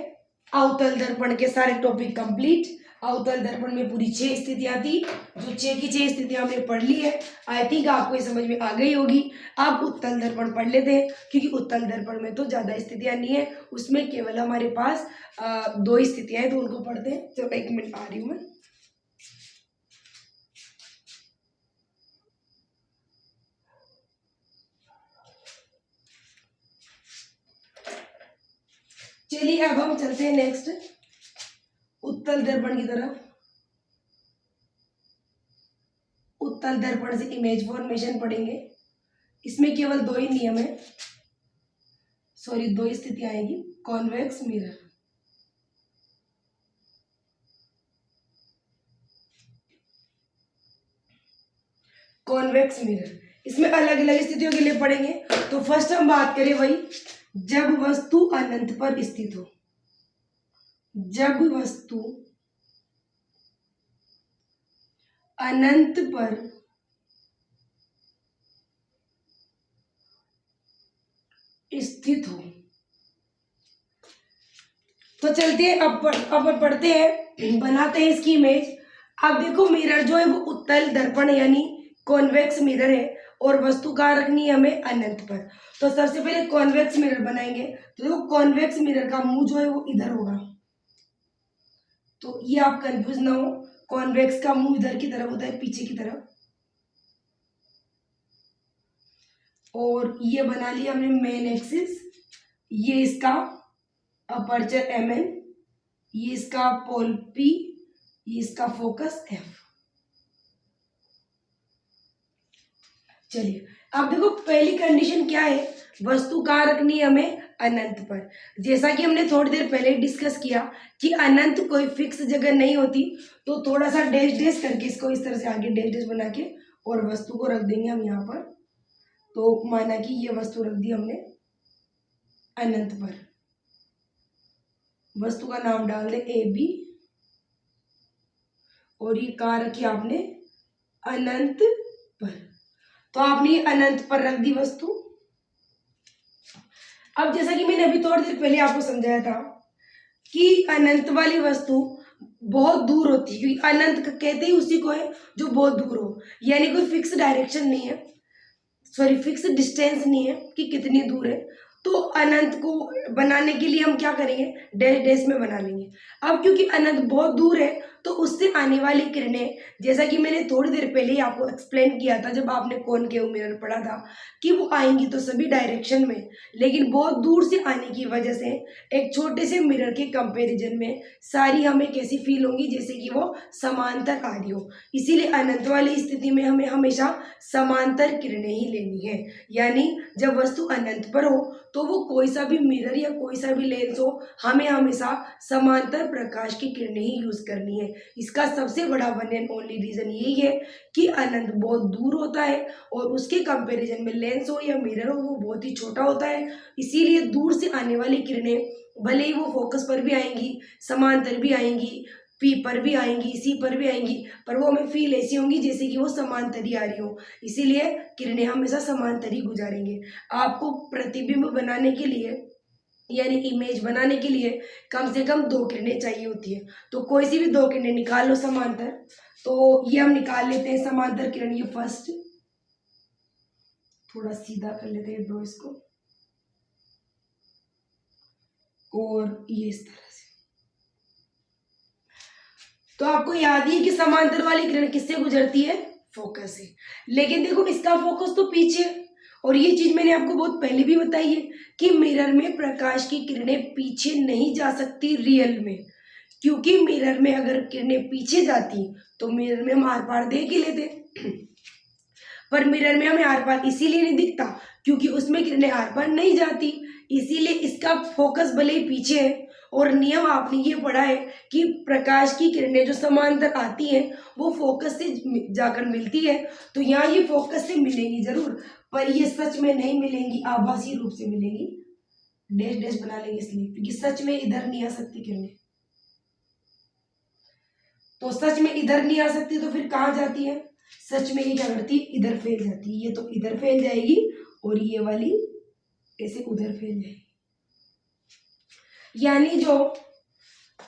अवतल दर्पण के सारे टॉपिक कंप्लीट। अवतल दर्पण में पूरी 6 स्थितियां थी, जो 6 की 6 स्थितियां हमने पढ़ ली है। आई थिंक आपको ये समझ में आ गई होगी। आप उत्तल दर्पण पढ़ लेते हैं, क्योंकि उत्तल दर्पण में तो ज्यादा स्थितियां नहीं है, उसमें केवल हमारे पास 2 स्थितियां हैं, तो उनको पढ़ते हैं। तो 1 मिनट आ रही हूँ मैं। चलिए अब हम चलते हैं नेक्स्ट उत्तल दर्पण की तरफ। उत्तल दर्पण से इमेज फॉर्मेशन पढ़ेंगे। इसमें केवल 2 ही नियम है, सॉरी 2 स्थितियां आएगी। कॉन्वेक्स मिरर, कॉन्वेक्स मिरर, इसमें अलग अलग स्थितियों के लिए पढ़ेंगे। तो फर्स्ट हम बात करें वही, जब वस्तु अनंत पर स्थित हो, जब वस्तु अनंत पर स्थित हो। तो चलते हैं अब पढ़ते हैं, बनाते हैं इसकी इमेज। अब देखो मिरर जो है वो उत्तल दर्पण यानी कॉन्वेक्स मिरर है, और वस्तु कहाँ रखनी है हमें, अनंत पर। तो सबसे पहले कॉन्वेक्स मिरर बनाएंगे। तो देखो कॉन्वेक्स मिरर का मुंह जो है वो इधर होगा, तो ये आप कंफ्यूज ना हो, कॉन्वेक्स का मुंह इधर की तरफ होता है, पीछे की तरफ। और ये बना लिया हमने मेन एक्सिस, ये इसका अपर्चर mn, ये इसका पोल p, ये इसका फोकस f। चलिए अब देखो पहली कंडीशन क्या है, वस्तु कहाँ रखनी है हमें, अनंत पर। जैसा कि हमने थोड़ी देर पहले डिस्कस किया कि अनंत कोई फिक्स जगह नहीं होती, तो थोड़ा सा डैश डैश करके इसको इस तरह से आगे डैश डैश बना के और वस्तु को रख देंगे हम यहाँ पर। तो माना कि ये वस्तु रख दी हमने अनंत पर, वस्तु का नाम डाल दे ए बी, और ये कहाँ रखी आपने, अनंत पर। तो आपने अनंत पर रख दी वस्तु। अब जैसा कि मैंने अभी थोड़ी देर पहले आपको समझाया था कि अनंत वाली वस्तु बहुत दूर होती है, क्योंकि अनंत कहते ही उसी को है जो बहुत दूर हो, यानी कोई फिक्स डायरेक्शन नहीं है, सॉरी फिक्स डिस्टेंस नहीं है कि कितनी दूर है। तो अनंत को बनाने के लिए हम क्या करेंगे, डैश डैश में बना लेंगे। अब क्योंकि अनंत बहुत दूर है, तो उससे आने वाली किरणें, जैसा कि मैंने थोड़ी देर पहले ही आपको एक्सप्लेन किया था जब आपने कॉनकेव मिरर पढ़ा था, कि वो आएंगी तो सभी डायरेक्शन में, लेकिन बहुत दूर से आने की वजह से एक छोटे से मिरर के कंपैरिजन में सारी हमें कैसी फील होंगी, जैसे कि वो समांतर आ रही हो। इसीलिए अनंत वाली स्थिति में हमें हमेशा समांतर किरणें ही लेनी है। यानी जब वस्तु अनंत पर हो तो वो कोई सा भी मिरर या कोई सा भी लेंस हो, हमें हमेशा समांतर प्रकाश की किरणें ही यूज करनी है। इसका सबसे बड़ा वन एंड ओनली रीजन यही है कि अनंत बहुत दूर होता है, और उसके कंपैरिजन में लेंस हो या मिरर हो वो बहुत ही छोटा होता है। इसीलिए दूर से आने वाली किरणें भले ही वो फोकस पर भी आएंगी, समांतर भी आएंगी, पी पर भी आएंगी, सी पर भी आएंगी, पर वो हमें फील ऐसी होंगी जैसे कि वो समांतर ही आ रही हो। इसीलिए किरणें हमेशा समांतर ही गुजारेंगे। आपको प्रतिबिंब बनाने के लिए यानी इमेज बनाने के लिए कम से कम 2 किरणें चाहिए होती है। तो कोई सी भी 2 किरणें निकाल लो समांतर। तो ये हम निकाल लेते हैं समांतर किरण। ये फर्स्ट, थोड़ा सीधा कर लेते हैं ड्रॉ इसको, और ये इस तरह से। तो आपको याद ही है कि समांतर वाली किरण किससे गुजरती है, फोकस से। लेकिन देखो इसका फोकस तो पीछे, और ये चीज मैंने आपको बहुत पहले भी बताई है कि मिरर में प्रकाश की किरणें पीछे नहीं जा सकती रियल में, क्योंकि मिरर में अगर किरणें पीछे जाती तो मिरर में हम आर पार देख ही लेते, पर मिरर में हमें आर पार इसीलिए नहीं दिखता क्योंकि उसमें किरणें आर पार नहीं जाती। इसीलिए इसका फोकस भले ही पीछे है। और नियम आपने ये पढ़ा है कि प्रकाश की किरणें जो समांतर आती हैं वो फोकस से जाकर मिलती है, तो यहाँ ये फोकस से मिलेंगी जरूर, पर ये सच में नहीं मिलेंगी, आभासी रूप से मिलेंगी। डैश डैश बना लेंगे इसलिए, क्योंकि सच में इधर नहीं आ सकती किरणें। तो सच में इधर नहीं आ सकती तो फिर कहाँ जाती है? सच में ये क्या करती है? इधर फैल जाती है। ये तो इधर फैल जाएगी और ये वाली ऐसे उधर फैल जाएगी। यानी जो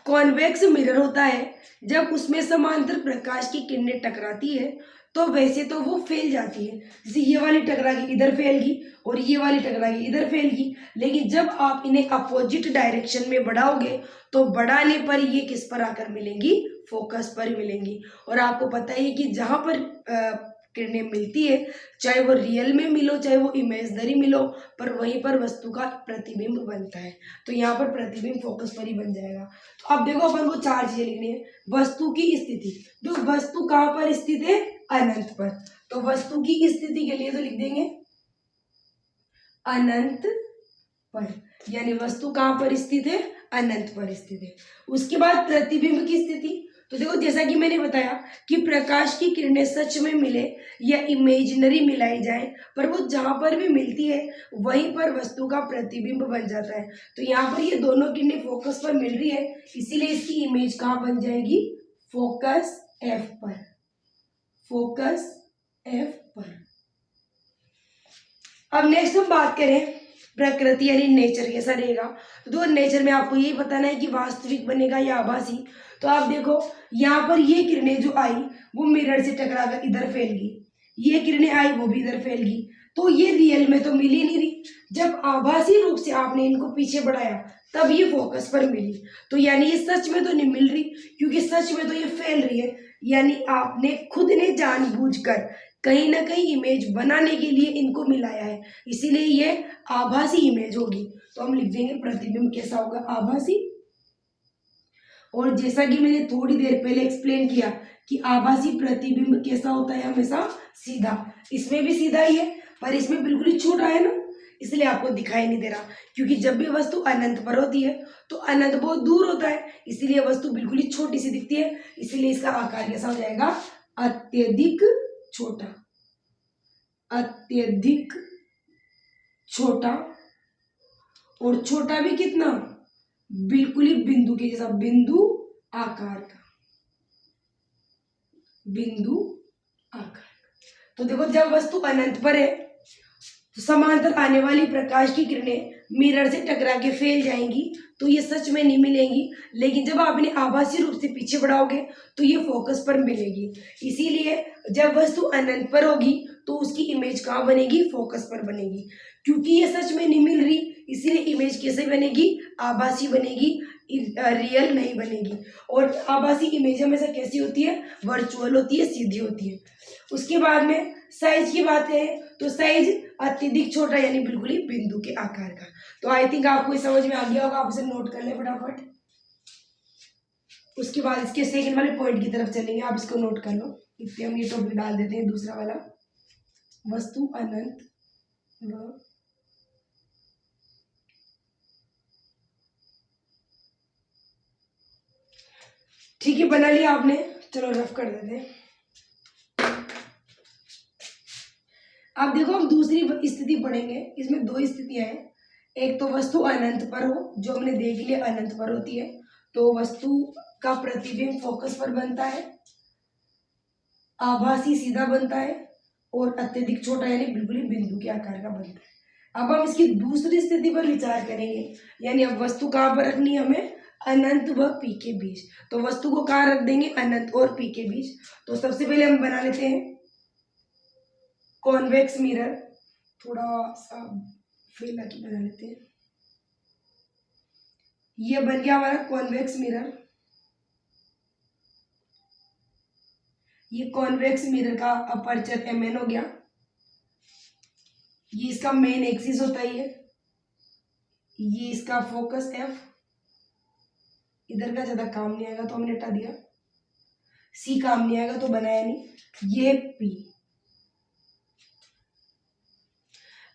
कॉन्वेक्स मिरर होता है, जब उसमें समांतर प्रकाश की किरणें टकराती है तो वैसे तो वो फैल जाती है, जैसे ये वाली टकरा के इधर फैल गई और ये वाली टकरा के इधर फैल गई। लेकिन जब आप इन्हें अपोजिट डायरेक्शन में बढ़ाओगे तो बढ़ाने पर ये किस पर आकर मिलेंगी? फोकस पर मिलेंगी। और आपको पता है कि जहाँ पर किरणें मिलती है, चाहे वो रियल में मिलो चाहे वो इमेजनरी मिलो, पर वहीं पर वस्तु का प्रतिबिंब बनता है। तो यहाँ पर प्रतिबिंब फोकस पर ही बन जाएगा। तो अब देखो अपन को चार चीजें लिखनी है। वस्तु की स्थिति, तो वस्तु कहाँ पर स्थित है? अनंत पर। तो वस्तु की स्थिति के लिए तो लिख देंगे अनंत पर, यानी वस्तु कहाँ पर स्थित है? अनंत पर स्थित है। उसके बाद प्रतिबिंब की स्थिति, तो देखो जैसा कि मैंने बताया कि प्रकाश की किरणें सच में मिले या इमेजिनरी मिलाई जाए, पर वो जहां पर भी मिलती है वहीं पर वस्तु का प्रतिबिंब बन जाता है। तो यहाँ पर ये दोनों किरणें फोकस पर मिल रही है, इसीलिए इसकी इमेज कहाँ बन जाएगी? फोकस एफ पर। फोकस एफ पर। अब नेक्स्ट हम बात करें प्रकृति यानी नेचर कैसा रहेगा। तो नेचर में आपको यही बताना है कि वास्तविक बनेगा या आभासी। तो आप देखो यहाँ पर ये किरणें जो आई वो मिरर से टकराकर इधर फैल गई, ये किरणें आई वो भी इधर फैल गई, तो ये रियल में तो मिल ही नहीं रही। जब आभासी रूप से आपने इनको पीछे बढ़ाया तब ये फोकस पर मिली। तो यानी ये सच में तो नहीं मिल रही, क्योंकि सच में तो ये फैल रही है। यानी आपने खुद ने जानबूझकर कहीं ना कहीं इमेज बनाने के लिए इनको मिलाया है, इसीलिए ये आभासी इमेज होगी। तो हम लिख देंगे प्रतिबिंब कैसा होगा? आभासी। और जैसा कि मैंने थोड़ी देर पहले एक्सप्लेन किया कि आभासी प्रतिबिंब कैसा होता है? हमेशा सीधा। इसमें भी सीधा ही है, पर इसमें बिल्कुल ही छोटा है ना, इसलिए आपको दिखाई नहीं दे रहा। क्योंकि जब भी वस्तु अनंत पर होती है तो अनंत बहुत दूर होता है, इसीलिए वस्तु बिल्कुल ही छोटी सी दिखती है। इसीलिए इसका आकार कैसा हो जाएगा? अत्यधिक छोटा। अत्यधिक छोटा। और छोटा भी कितना? बिल्कुल ही बिंदु के जैसा, बिंदु आकार का। बिंदु आकार। तो देखो जब वस्तु अनंत पर है तो समांतर आने वाली प्रकाश की किरणें मिरर से टकरा के फैल जाएंगी, तो ये सच में नहीं मिलेंगी। लेकिन जब आप इन्हें आभासी रूप से पीछे बढ़ाओगे तो ये फोकस पर मिलेगी। इसीलिए जब वस्तु अनंत पर होगी तो उसकी इमेज कहाँ बनेगी? फोकस पर बनेगी। क्योंकि ये सच में नहीं मिल रही, इसीलिए इमेज कैसे बनेगी? आभासी बनेगी, रियल नहीं बनेगी। और आभासी इमेज हमेशा कैसी होती है? वर्चुअल होती है, सीधी होती है। उसके बाद में साइज की बात करें तो साइज अत्यधिक छोटा यानी बिल्कुल ही बिंदु के आकार का। तो आई थिंक आपको ये समझ में आ गया होगा, आप इसे नोट कर ले फटाफट। उसके बाद इसके सेकंड वाले पॉइंट की तरफ चलेंगे, आप इसको नोट कर लो। इसलिए हम ये टॉपिक डाल देते हैं दूसरा वाला, वस्तु अनंत व ठीक है, बना लिया आपने, चलो रफ कर देते हैं। अब देखो हम दूसरी स्थिति पढ़ेंगे, इसमें दो स्थितियां हैं। एक तो वस्तु अनंत पर हो, जो हमने देख लिया अनंत पर होती है, तो वस्तु का प्रतिबिंब फोकस पर बनता है, आभासी सीधा बनता है, और अत्यधिक छोटा यानी बिल्कुल ही बिंदु के आकार का बनता है। अब हम इसकी दूसरी स्थिति पर विचार करेंगे, यानी अब वस्तु कहाँ पर रखनी है हमें? अनंत व पी के बीच। तो वस्तु को कहाँ रख देंगे? अनंत और पी के बीच। तो सबसे पहले हम बना लेते हैं कॉन्वेक्स मिरर, थोड़ा सा फैला के बना लेते हैं। ये बन गया हमारा कॉन्वेक्स मिरर। ये कॉन्वेक्स मिरर का अपर्चर mn हो गया। ये इसका मेन एक्सिस होता है, ये इसका फोकस f। इधर का ज्यादा काम नहीं आएगा तो हमने हटा दिया, c काम नहीं आएगा तो बनाया नहीं। ये p।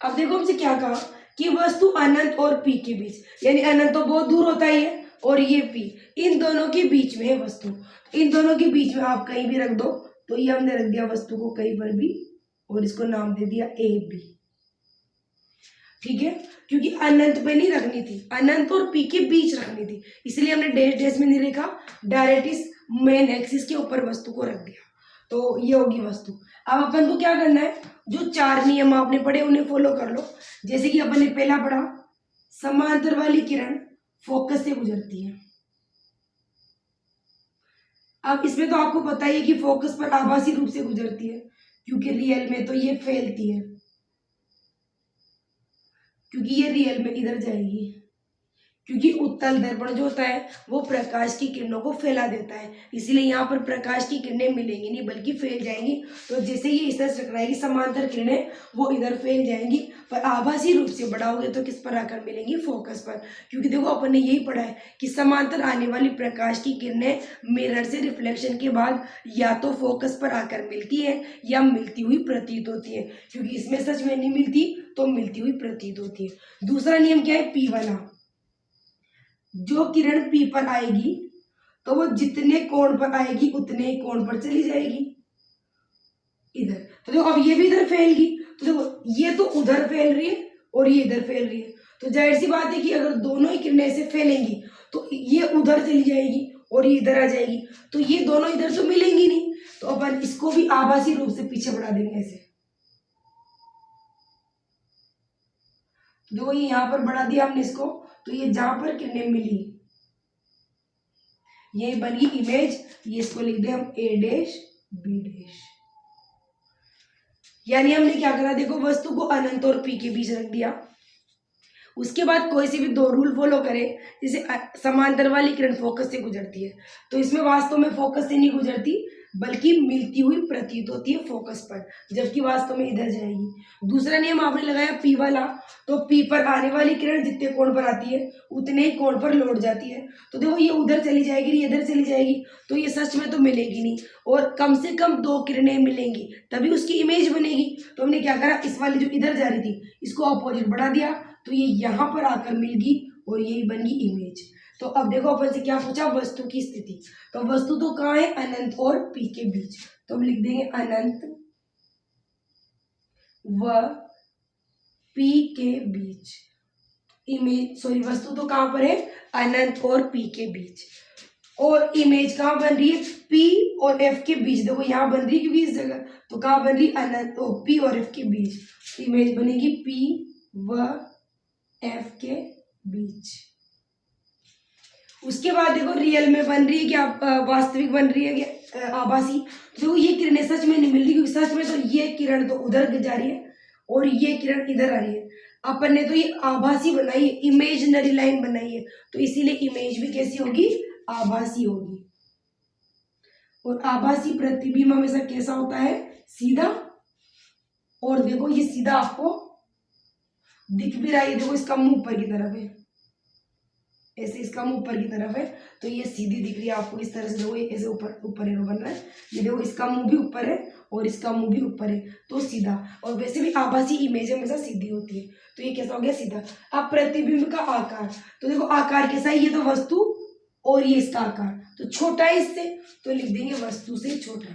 अब देखो हमसे क्या कहा कि वस्तु अनंत और पी के बीच, यानी अनंत तो बहुत दूर होता ही है और ये पी, इन दोनों के बीच में है वस्तु। इन दोनों के बीच में आप कहीं भी रख दो, तो ये हमने रख दिया वस्तु को कहीं पर भी और इसको नाम दे दिया ए बी। ठीक है, क्योंकि अनंत पे नहीं रखनी थी, अनंत और पी के बीच रखनी थी, इसलिए हमने डैश डैश में नहीं लिखा, डायरेक्ट इस मेन एक्सिस के ऊपर वस्तु को रख दिया। तो ये होगी वस्तु। अब अपन को क्या करना है, जो 4 नियम आपने पढ़े उन्हें फॉलो कर लो। जैसे कि अपन ने पहला पढ़ा, समांतर वाली किरण फोकस से गुजरती है। अब इसमें तो आपको पता ही है कि फोकस पर आभासी रूप से गुजरती है, क्योंकि रियल में तो ये फैलती है, क्योंकि ये रियल में इधर जाएगी, क्योंकि उत्तल दर्पण जो होता है वो प्रकाश की किरणों को फैला देता है, इसलिए यहाँ पर प्रकाश की किरणें मिलेंगी नहीं बल्कि फैल जाएंगी। तो जैसे ही इस तरह टकराएगी समांतर किरणें, वो इधर फैल जाएंगी, पर आभासी रूप से बढ़ाओगे तो किस पर आकर मिलेंगी, फोकस पर। क्योंकि देखो अपन ने यही पढ़ा है कि समांतर आने वाली प्रकाश की किरणें मिरर से रिफ्लेक्शन के बाद या तो फोकस पर आकर मिलती है या मिलती हुई प्रतीत होती है, क्योंकि इसमें सच में नहीं मिलती तो मिलती हुई प्रतीत होती है। दूसरा नियम क्या है, पी वाला, जो किरण पी पर आएगी तो वो जितने कोण पर आएगी उतने ही कोण पर चली जाएगी इधर। तो देखो अब ये भी इधर फैलेगी, तो देखो ये तो उधर फैल रही है और ये इधर फैल रही है, तो जाहिर सी बात है कि अगर दोनों ही किरणें ऐसे फैलेंगी तो ये उधर चली जाएगी और ये इधर आ जाएगी, तो ये दोनों इधर तो मिलेंगी नहीं। तो अपन इसको भी आभासी रूप से पीछे बढ़ा देंगे ऐसे। देखो ये यहाँ पर बढ़ा दिया हमने इसको, तो ये जहां पर किरणें मिली ये बनी इमेज, ये इसको लिख दे हम ए डैश बी डैश। यानी हमने क्या करा, देखो वस्तु को अनंत और पी के बीच रख दिया। उसके बाद कोई सी भी 2 रूल फॉलो करें, जैसे समांतर वाली किरण फोकस से गुजरती है, तो इसमें वास्तव में फोकस से नहीं गुजरती बल्कि मिलती हुई प्रतीत होती है फोकस पर, जबकि वास्तव में इधर जाएगी। दूसरा नियम आपने लगाया पी वाला, तो पी पर आने वाली किरण जितने कोण पर आती है उतने ही कोण पर लौट जाती है। तो देखो ये उधर चली जाएगी, ये इधर चली जाएगी, तो ये सच में तो मिलेगी नहीं, और कम से कम 2 किरणें मिलेंगी तभी उसकी इमेज बनेगी। तो हमने क्या करा, इस वाली जो इधर जा रही थी इसको अपोजिट बढ़ा दिया, तो ये यहाँ पर आकर मिल गई और यही बन गई इमेज। तो अब देखो अपन से क्या पूछा, वस्तु की स्थिति। तो वस्तु तो कहाँ है, अनंत और पी के बीच, तो हम लिख देंगे अनंत व पी के बीच। इमेज सॉरी वस्तु तो कहाँ पर है, अनंत और पी के बीच, और इमेज कहाँ बन रही है, पी और एफ के बीच। देखो यहाँ बन रही है क्योंकि इस जगह, तो कहाँ बन रही है, अनंत और पी और एफ के बीच, तो इमेज बनेगी पी व एफ के बीच। उसके बाद देखो रियल में बन रही है क्या, वास्तविक बन रही है क्या, आभासी। देखो ये किरणें सच में नहीं मिल रही, क्योंकि सच में तो ये किरण तो उधर जा रही है और ये किरण इधर आ रही है। अपन ने तो ये आभासी बनाई है, इमेजिनरी लाइन बनाई है, तो इसीलिए इमेज भी कैसी होगी, आभासी होगी। और आभासी प्रतिबिंब हमेशा कैसा होता है, सीधा। और देखो ये सीधा आपको दिख भी रहा है, देखो इसका मुंह ऊपर की तरफ है, ऐसे इसका मुंह ऊपर की तरफ है, तो ये सीधी दिख रही है आपको इस तरह से। देखो ये ऐसे ऊपर ऊपर एरो बन रहा है, ये देखो इसका मुंह भी ऊपर है और इसका मुंह भी ऊपर है, तो सीधा। और वैसे भी आभासी इमेज हमेशा सीधी होती है, तो ये कैसा हो गया, सीधा। अब प्रतिबिंब का आकार, तो देखो आकार कैसा है, ये तो वस्तु और ये इसका आकार तो छोटा है इससे, तो लिख देंगे वस्तु से छोटा,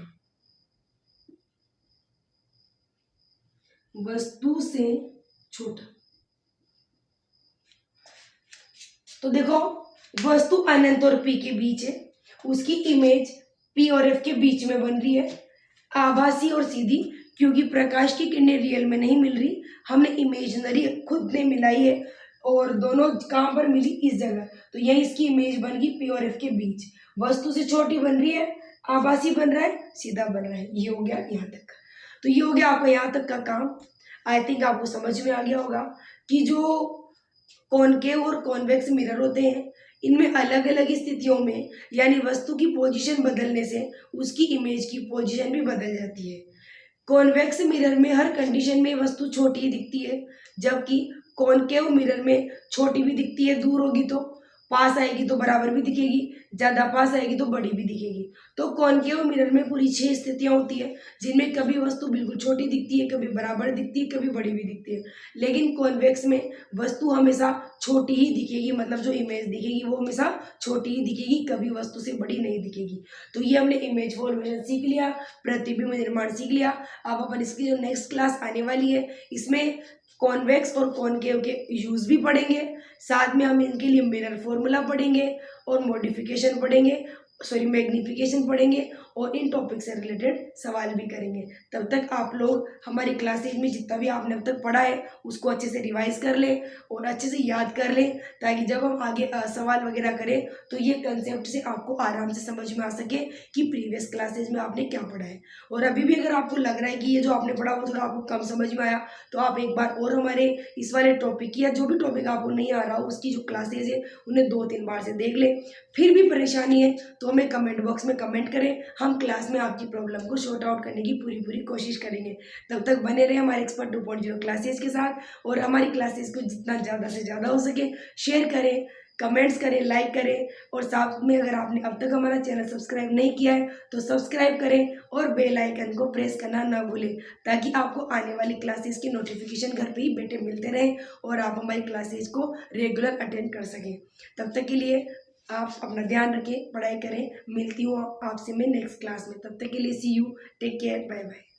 वस्तु से छोटा। तो देखो वस्तु अनंत और पी के बीच है, उसकी इमेज पी और एफ के बीच में बन रही है, आभासी और सीधी, क्योंकि प्रकाश की किरणें रियल में नहीं मिल रही, हमने इमेजिनरी खुद ने मिलाई है, और दोनों कहाँ पर मिली, इस जगह, तो यही इसकी इमेज बन गई पी और एफ के बीच। वस्तु से छोटी बन रही है, आभासी बन रहा है, सीधा बन रहा है। ये हो गया यहाँ तक। तो ये हो गया आपका यहाँ तक का काम। आई थिंक आपको समझ में आ गया होगा कि जो कॉनकेव और कॉन्वेक्स मिरर होते हैं, इनमें अलग अलग स्थितियों में यानी वस्तु की पोजीशन बदलने से उसकी इमेज की पोजीशन भी बदल जाती है। कॉन्वेक्स मिरर में हर कंडीशन में वस्तु छोटी दिखती है, जबकि कॉनकेव मिरर में छोटी भी दिखती है, दूर होगी तो, पास आएगी तो बराबर भी दिखेगी, ज़्यादा पास आएगी तो बड़ी भी दिखेगी। तो कॉनकेव मिरर में पूरी 6 स्थितियाँ होती है, जिनमें कभी वस्तु बिल्कुल छोटी दिखती है, कभी बराबर दिखती है, कभी बड़ी भी दिखती है। लेकिन कॉन्वेक्स में वस्तु हमेशा छोटी ही दिखेगी, मतलब जो इमेज दिखेगी वो हमेशा छोटी ही दिखेगी, कभी वस्तु से बड़ी नहीं दिखेगी। तो ये हमने इमेज फॉर्मेशन सीख लिया, प्रतिबिंब निर्माण सीख लिया। अब अपन इसकी जो नेक्स्ट क्लास आने वाली है, इसमें कॉन्वेक्स और कॉनकेव के यूज़ भी पढ़ेंगे, साथ में हम इनके लिए मिरर फॉर्मूला पढ़ेंगे और मॉडिफिकेशन पढ़ेंगे, सॉरी मैग्नीफिकेशन पढ़ेंगे और इन टॉपिक से रिलेटेड सवाल भी करेंगे। तब तक आप लोग हमारी क्लासेज में जितना भी आपने अब तक पढ़ा है उसको अच्छे से रिवाइज कर लें और अच्छे से याद कर लें, ताकि जब हम आगे सवाल वगैरह करें तो ये कंसेप्ट से आपको आराम से समझ में आ सके कि प्रीवियस क्लासेज में आपने क्या पढ़ा है। और अभी भी अगर आपको लग रहा है कि ये जो आपने पढ़ा वो थोड़ा आपको कम समझ में आया, तो आप एक बार और हमारे इस वाले टॉपिक की या जो भी टॉपिक आपको नहीं आ रहा हो उसकी जो क्लासेज है उन्हें 2-3 बार से देख लें। फिर भी परेशानी है तो हमें कमेंट बॉक्स में कमेंट करें, हम क्लास में आपकी प्रॉब्लम को सॉर्ट आउट करने की पूरी कोशिश करेंगे। तब तक बने रहे हमारे एक्सपर्ट 2.0 क्लासेज के साथ और हमारी क्लासेज को जितना ज़्यादा से ज़्यादा हो सके शेयर करें, कमेंट्स करें, लाइक करें और साथ में अगर आपने अब तक हमारा चैनल सब्सक्राइब नहीं किया है तो सब्सक्राइब करें और बेल आइकन को प्रेस करना ना भूलें, ताकि आपको आने वाली क्लासेस की नोटिफिकेशन घर पे ही बैठे मिलते रहें और आप हमारी क्लासेस को रेगुलर अटेंड कर सकें। तब तक के लिए आप अपना ध्यान रखें, पढ़ाई करें। मिलती हूँ आपसे मैं नेक्स्ट क्लास में, तब तक के लिए see you, take care, bye bye.